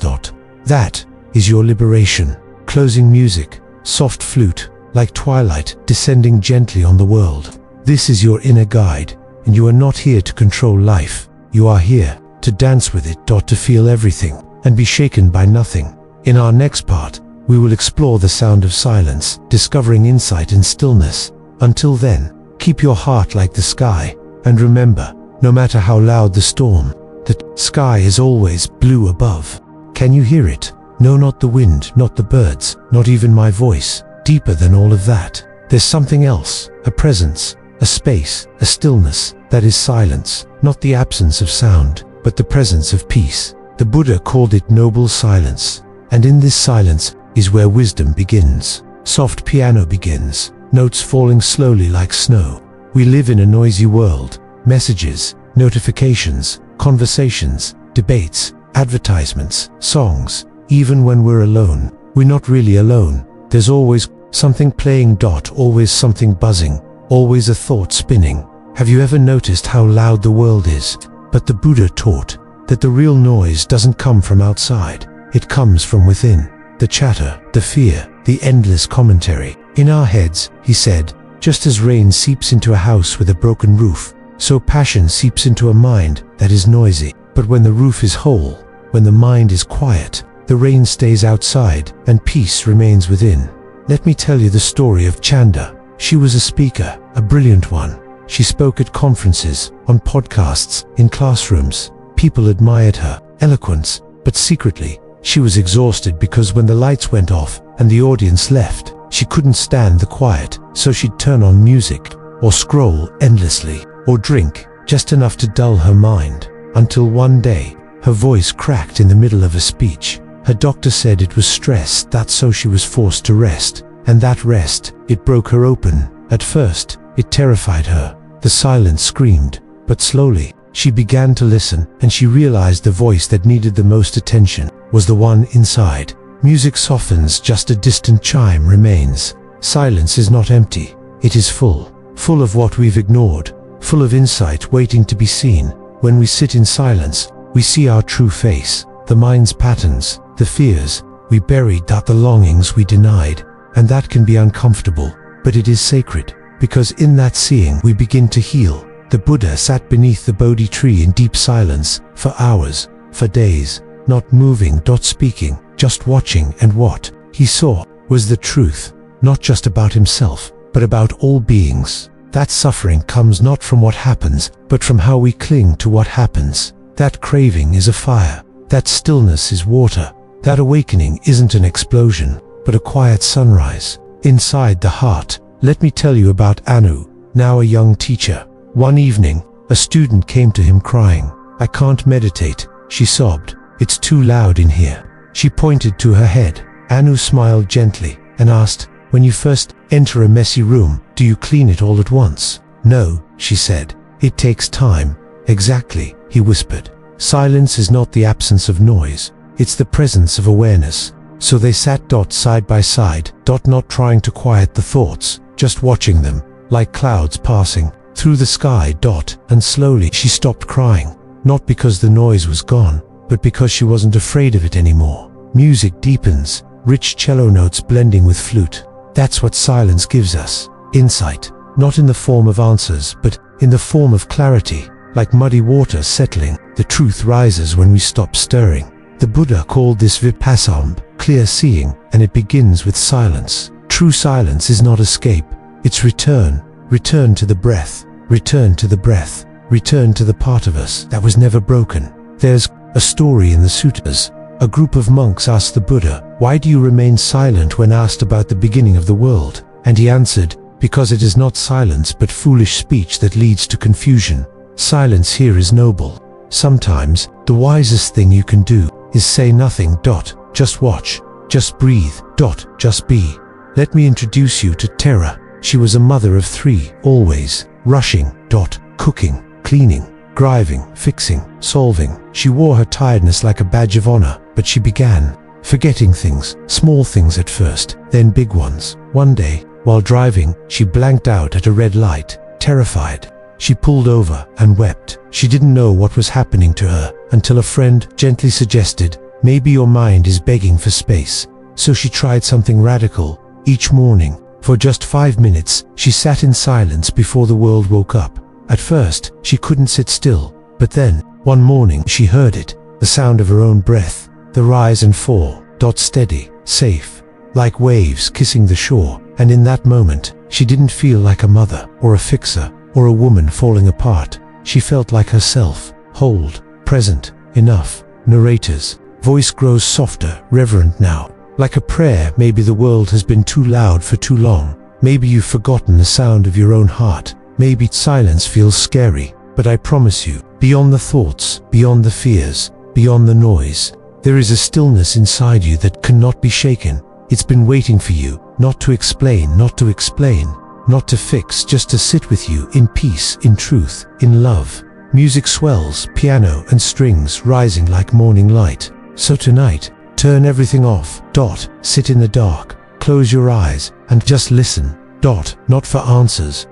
That is your liberation. Closing music, soft flute, like twilight descending gently on the world. This is your inner guide, and you are not here to control life. You are here to dance with it. To feel everything and be shaken by nothing. In our next part, we will explore the sound of silence, discovering insight in stillness. Until then, keep your heart like the sky, and remember, no matter how loud the storm, the sky is always blue above. Can you hear it? No, not the wind, not the birds, not even my voice. Deeper than all of that, there's something else, a presence, a space, a stillness, that is silence, not the absence of sound, but the presence of peace. The Buddha called it noble silence, and in this silence is where wisdom begins. Soft piano begins, notes falling slowly like snow. We live in a noisy world, messages, notifications, conversations, debates, advertisements, songs. Even when we're alone, we're not really alone. There's always something playing. Always something buzzing, always a thought spinning. Have you ever noticed how loud the world is? But the Buddha taught that the real noise doesn't come from outside. It comes from within. The chatter, the fear, the endless commentary. In our heads, he said, just as rain seeps into a house with a broken roof, so passion seeps into a mind that is noisy. But when the roof is whole, when the mind is quiet, the rain stays outside and peace remains within. Let me tell you the story of Chanda. She was a speaker, a brilliant one. She spoke at conferences, on podcasts, in classrooms. People admired her eloquence, but secretly, she was exhausted because when the lights went off and the audience left, she couldn't stand the quiet, so she'd turn on music, or scroll endlessly, or drink, just enough to dull her mind. Until one day, her voice cracked in the middle of a speech. Her doctor said it was stress, that so she was forced to rest. And that rest, it broke her open. At first, it terrified her. The silence screamed. But slowly, she began to listen, and she realized the voice that needed the most attention was the one inside. Music softens, just a distant chime remains. Silence is not empty. It is full. Full of what we've ignored. Full of insight waiting to be seen. When we sit in silence, we see our true face. The mind's patterns, the fears we buried, the longings we denied. And that can be uncomfortable, but it is sacred, because in that seeing we begin to heal. The Buddha sat beneath the Bodhi tree in deep silence, for hours, for days, not moving, not speaking, just watching, and what he saw was the truth, not just about himself, but about all beings. That suffering comes not from what happens, but from how we cling to what happens. That craving is a fire, that stillness is water, that awakening isn't an explosion, but a quiet sunrise inside the heart. Let me tell you about Anu, now a young teacher. One evening, a student came to him crying. "I can't meditate," she sobbed. "It's too loud in here." She pointed to her head. Anu smiled gently and asked, "When you first enter a messy room, do you clean it all at once?" "No," she said. "It takes time." "Exactly," he whispered. "Silence is not the absence of noise. It's the presence of awareness." So they sat side by side, not trying to quiet the thoughts, just watching them, like clouds passing through the sky. And slowly she stopped crying, not because the noise was gone, but because she wasn't afraid of it anymore. Music deepens, rich cello notes blending with flute. That's what silence gives us. Insight, not in the form of answers, but in the form of clarity. Like muddy water settling, the truth rises when we stop stirring. The Buddha called this vipassana, clear seeing, and it begins with silence. True silence is not escape, it's return. Return to the breath, return to the breath, return to the part of us that was never broken. There's a story in the suttas. A group of monks asked the Buddha, "Why do you remain silent when asked about the beginning of the world?" And he answered, "Because it is not silence but foolish speech that leads to confusion." Silence here is noble. Sometimes, the wisest thing you can do is say nothing. Just watch, just breathe. Just be. Let me introduce you to Tara. She was a mother of 3, always rushing. Cooking, cleaning, driving, fixing, solving. She wore her tiredness like a badge of honor, but she began forgetting things, small things at first, then big ones. One day, while driving, she blanked out at a red light, terrified. She pulled over and wept. She didn't know what was happening to her until a friend gently suggested, "Maybe your mind is begging for space." So she tried something radical. Each morning, for just 5 minutes, she sat in silence before the world woke up. At first, she couldn't sit still, but then, one morning she heard it, the sound of her own breath, the rise and fall, steady, safe, like waves kissing the shore. And in that moment, she didn't feel like a mother, or a fixer, or a woman falling apart. She felt like herself, whole, present, enough. Narrator's voice grows softer, reverent now. Like a prayer. Maybe the world has been too loud for too long. Maybe you've forgotten the sound of your own heart. Maybe silence feels scary. But I promise you, beyond the thoughts, beyond the fears, beyond the noise, there is a stillness inside you that cannot be shaken. It's been waiting for you, not to explain, not to fix, just to sit with you in peace, in truth, in love. Music swells, piano and strings rising like morning light. So tonight, turn everything off. Sit in the dark, close your eyes, and just listen. Not for answers.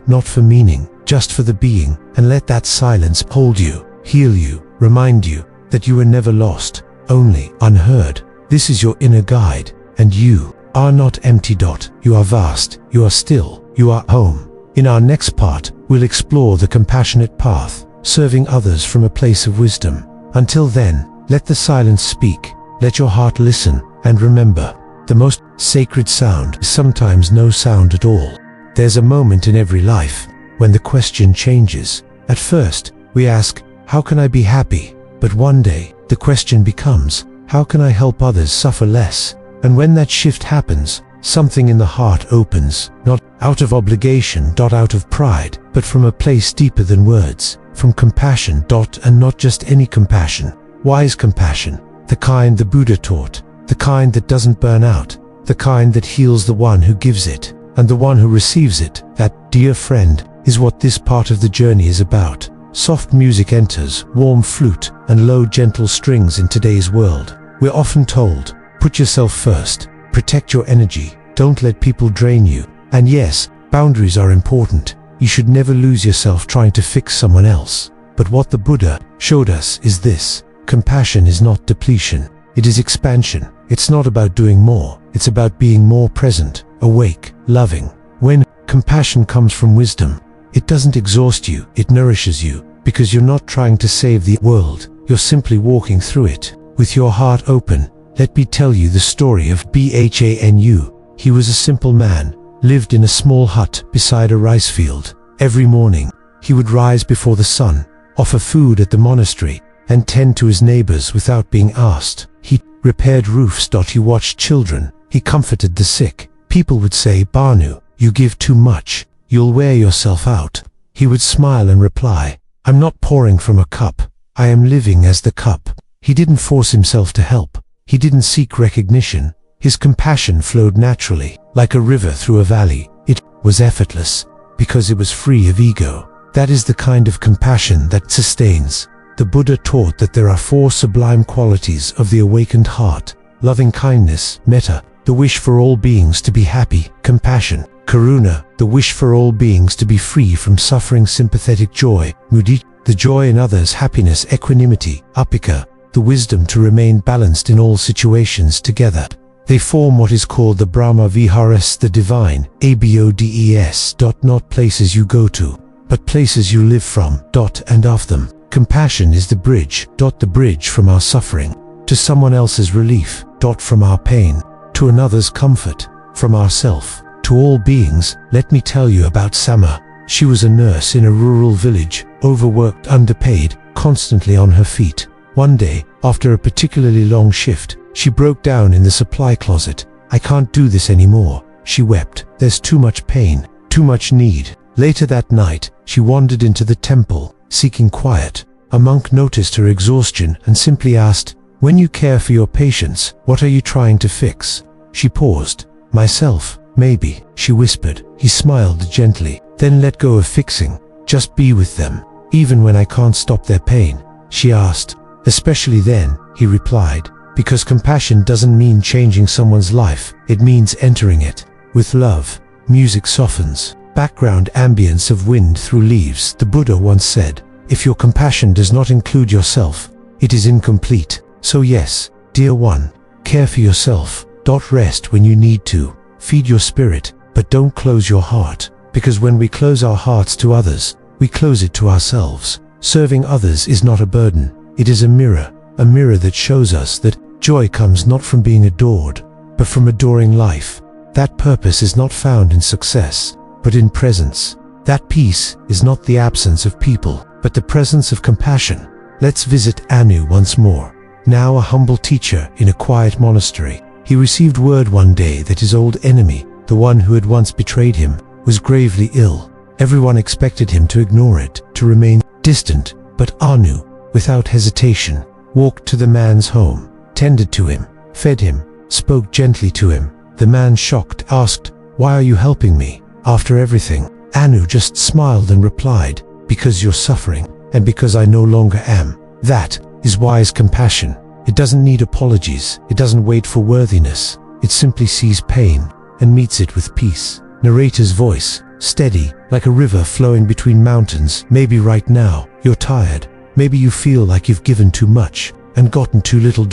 Not for meaning, just for the being. And let that silence hold you, heal you, remind you that you were never lost, only unheard. This is your inner guide, and you are not empty. You are vast, you are still, you are home. In our next part, we'll explore the compassionate path, serving others from a place of wisdom. Until then, let the silence speak, let your heart listen, and remember, the most sacred sound is sometimes no sound at all. There's a moment in every life when the question changes. At first, we ask, how can I be happy? But one day, the question becomes, how can I help others suffer less? And when that shift happens, something in the heart opens, not out of obligation, out of pride, but from a place deeper than words, from compassion, and not just any compassion, wise compassion, the kind the Buddha taught, the kind that doesn't burn out, the kind that heals the one who gives it, and the one who receives it. That, dear friend, is what this part of the journey is about. Soft music enters, warm flute, and low gentle strings in today's world. We're often told, put yourself first, protect your energy, don't let people drain you. And yes, boundaries are important. You should never lose yourself trying to fix someone else. But what the Buddha showed us is this: compassion is not depletion, it is expansion. It's not about doing more, it's about being more present, awake, loving. When compassion comes from wisdom, it doesn't exhaust you, it nourishes you, because you're not trying to save the world, you're simply walking through it. With your heart open, let me tell you the story of Bhanu. He was a simple man, lived in a small hut beside a rice field. Every morning, he would rise before the sun, offer food at the monastery, and tend to his neighbors without being asked. He repaired roofs. He watched children. He comforted the sick. People would say, "Bhanu, you give too much. You'll wear yourself out." He would smile and reply, "I'm not pouring from a cup. I am living as the cup." He didn't force himself to help. He didn't seek recognition. His compassion flowed naturally, like a river through a valley. It was effortless, because it was free of ego. That is the kind of compassion that sustains. The Buddha taught that there are 4 sublime qualities of the awakened heart: loving kindness, metta, the wish for all beings to be happy; compassion, karuna, the wish for all beings to be free from suffering; sympathetic joy, mudita, the joy in others' happiness; equanimity, upeka, the wisdom to remain balanced in all situations. Together, they form what is called the Brahma Viharas, the divine, ABODES. Not places you go to, but places you live from, and of them. Compassion is the bridge, the bridge from our suffering to someone else's relief, from our pain to another's comfort, from ourself to all beings. Let me tell you about Sama. She was a nurse in a rural village, overworked, underpaid, constantly on her feet. One day, after a particularly long shift, she broke down in the supply closet. "I can't do this anymore," she wept. "There's too much pain, too much need." Later that night, she wandered into the temple, seeking quiet. A monk noticed her exhaustion and simply asked, "When you care for your patients, what are you trying to fix?" She paused. "Myself, maybe," she whispered. He smiled gently. "Then let go of fixing. Just be with them." "Even when I can't stop their pain?" she asked. "Especially then," he replied, "because compassion doesn't mean changing someone's life, it means entering it. With love, music softens. Background ambience of wind through leaves." The Buddha once said, "If your compassion does not include yourself, it is incomplete." So yes, dear one, care for yourself. Rest when you need to. Feed your spirit, but don't close your heart. Because when we close our hearts to others, we close it to ourselves. Serving others is not a burden. It is a mirror that shows us that joy comes not from being adored, but from adoring life. That purpose is not found in success, but in presence. That peace is not the absence of people, but the presence of compassion. Let's visit Anu once more. Now a humble teacher in a quiet monastery, he received word one day that his old enemy, the one who had once betrayed him, was gravely ill. Everyone expected him to ignore it, to remain distant, but Anu, without hesitation, walked to the man's home, tended to him, fed him, spoke gently to him. The man, shocked, asked, "Why are you helping me? After everything?" Anu just smiled and replied, "Because you're suffering, and because I no longer am." That is wise compassion. It doesn't need apologies, it doesn't wait for worthiness. It simply sees pain and meets it with peace. Narrator's voice, steady, like a river flowing between mountains. Maybe right now, you're tired. Maybe you feel like you've given too much and gotten too little.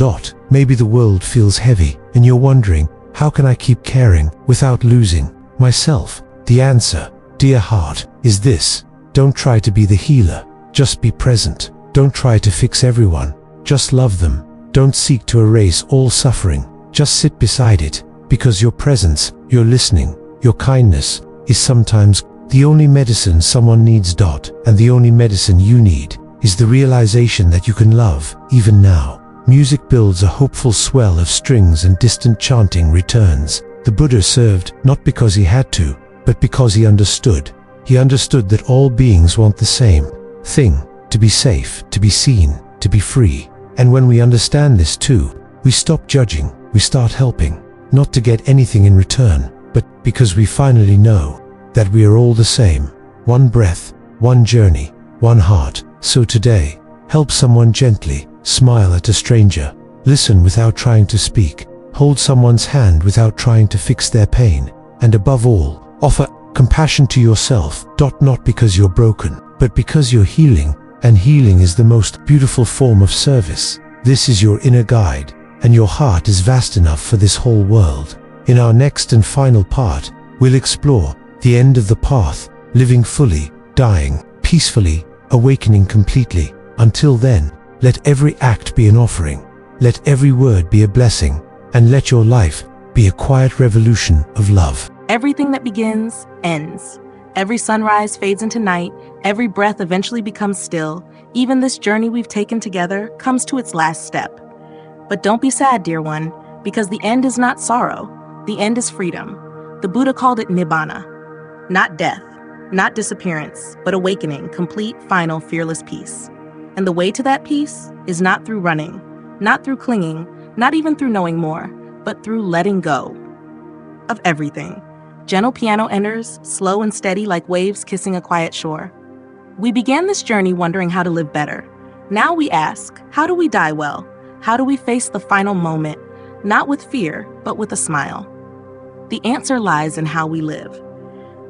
Maybe the world feels heavy, and you're wondering, how can I keep caring without losing myself? The answer, dear heart, is this: don't try to be the healer, just be present. Don't try to fix everyone, just love them. Don't seek to erase all suffering, just sit beside it, because your presence, your listening, your kindness is sometimes the only medicine someone needs. And the only medicine you need is the realization that you can love, even now. Music builds a hopeful swell of strings and distant chanting returns. The Buddha served not because he had to, but because he understood. He understood that all beings want the same thing: to be safe, to be seen, to be free. And when we understand this too, we stop judging, we start helping, not to get anything in return, but because we finally know that we are all the same. One breath, one journey, one heart. So today, help someone gently, smile at a stranger, listen without trying to speak, hold someone's hand without trying to fix their pain, and above all, offer compassion to yourself, not because you're broken, but because you're healing, and healing is the most beautiful form of service. This is your inner guide, and your heart is vast enough for this whole world. In our next and final part, we'll explore the end of the path, living fully, dying peacefully, awakening completely. Until then, let every act be an offering, let every word be a blessing, and let your life be a quiet revolution of love. Everything that begins, ends. Every sunrise fades into night, every breath eventually becomes still. Even this journey we've taken together comes to its last step. But don't be sad, dear one, because the end is not sorrow. The end is freedom. The Buddha called it nibbana. Not death, not disappearance, but awakening, complete, final, fearless peace. And the way to that peace is not through running, not through clinging, not even through knowing more, but through letting go of everything. Gentle piano enters, slow and steady like waves kissing a quiet shore. We began this journey wondering how to live better. Now we ask, how do we die well? How do we face the final moment, not with fear, but with a smile? The answer lies in how we live.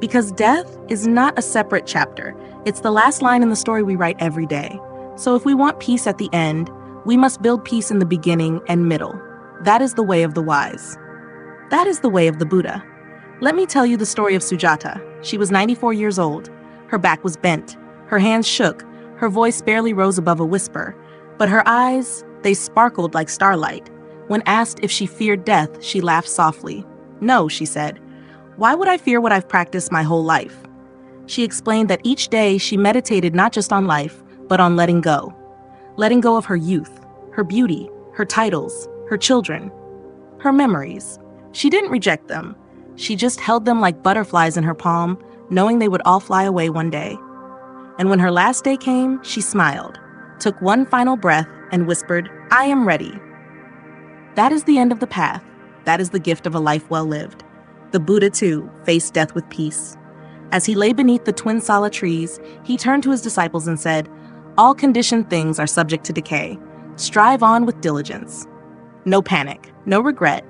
Because death is not a separate chapter. It's the last line in the story we write every day. So if we want peace at the end, we must build peace in the beginning and middle. That is the way of the wise. That is the way of the Buddha. Let me tell you the story of Sujata. She was 94 years old. Her back was bent. Her hands shook. Her voice barely rose above a whisper. But her eyes, they sparkled like starlight. When asked if she feared death, she laughed softly. "No," she said. "Why would I fear what I've practiced my whole life?" She explained that each day she meditated not just on life, but on letting go. Letting go of her youth, her beauty, her titles, her children, her memories. She didn't reject them. She just held them like butterflies in her palm, knowing they would all fly away one day. And when her last day came, she smiled, took one final breath, and whispered, "I am ready." That is the end of the path. That is the gift of a life well lived. The Buddha, too, faced death with peace. As he lay beneath the twin sala trees, he turned to his disciples and said, "All conditioned things are subject to decay. Strive on with diligence." No panic, no regret,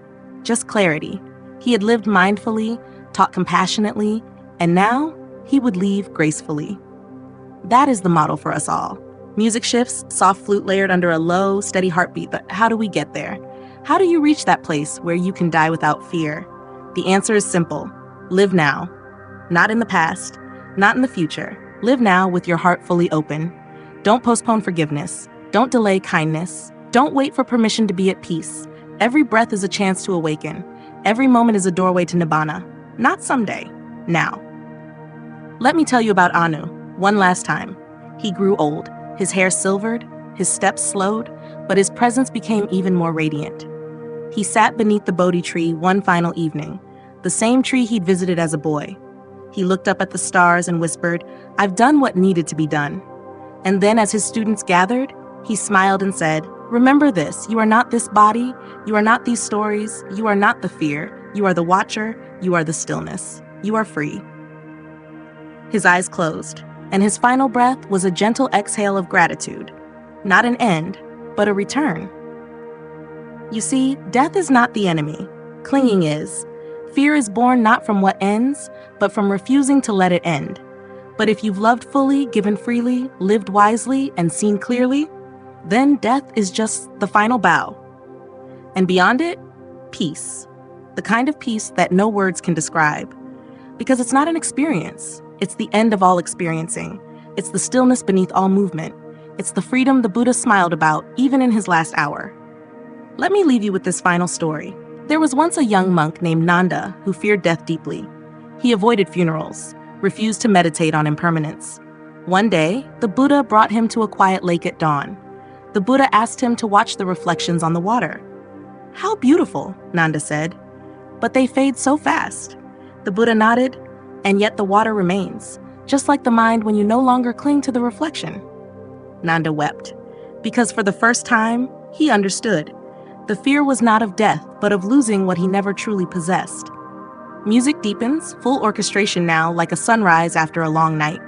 just clarity. He had lived mindfully, taught compassionately, and now he would leave gracefully. That is the model for us all. Music shifts, soft flute layered under a low, steady heartbeat, but how do we get there? How do you reach that place where you can die without fear? The answer is simple. Live now. Not in the past, not in the future. Live now with your heart fully open. Don't postpone forgiveness. Don't delay kindness. Don't wait for permission to be at peace. Every breath is a chance to awaken. Every moment is a doorway to nibbana. Not someday, now. Let me tell you about Anu, one last time. He grew old, his hair silvered, his steps slowed, but his presence became even more radiant. He sat beneath the Bodhi tree one final evening, the same tree he'd visited as a boy. He looked up at the stars and whispered, "I've done what needed to be done." And then as his students gathered, he smiled and said, "Remember this, you are not this body, you are not these stories, you are not the fear, you are the watcher, you are the stillness, you are free." His eyes closed, and his final breath was a gentle exhale of gratitude. Not an end, but a return. You see, death is not the enemy. Clinging is. Fear is born not from what ends, but from refusing to let it end. But if you've loved fully, given freely, lived wisely, and seen clearly, then death is just the final bow. And beyond it, peace. The kind of peace that no words can describe. Because it's not an experience. It's the end of all experiencing. It's the stillness beneath all movement. It's the freedom the Buddha smiled about, even in his last hour. Let me leave you with this final story. There was once a young monk named Nanda who feared death deeply. He avoided funerals, refused to meditate on impermanence. One day, the Buddha brought him to a quiet lake at dawn. The Buddha asked him to watch the reflections on the water. "How beautiful," Nanda said. "But they fade so fast." The Buddha nodded, "And yet the water remains, just like the mind when you no longer cling to the reflection." Nanda wept. Because for the first time, he understood. The fear was not of death, but of losing what he never truly possessed. Music deepens, full orchestration now, like a sunrise after a long night.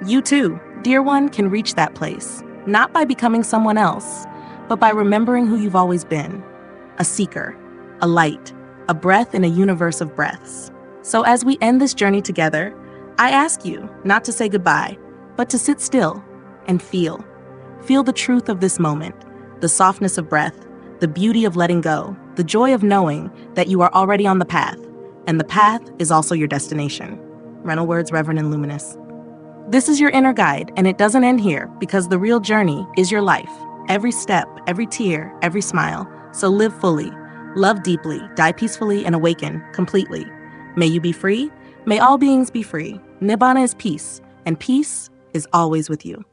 You too, dear one, can reach that place, not by becoming someone else, but by remembering who you've always been. A seeker, a light, a breath in a universe of breaths. So as we end this journey together, I ask you not to say goodbye, but to sit still and feel. Feel the truth of this moment, the softness of breath, the beauty of letting go, the joy of knowing that you are already on the path, and the path is also your destination. Rental words, Reverend and Luminous. This is your inner guide, and it doesn't end here, because the real journey is your life. Every step, every tear, every smile. So live fully, love deeply, die peacefully, and awaken completely. May you be free. May all beings be free. Nibbana is peace, and peace is always with you.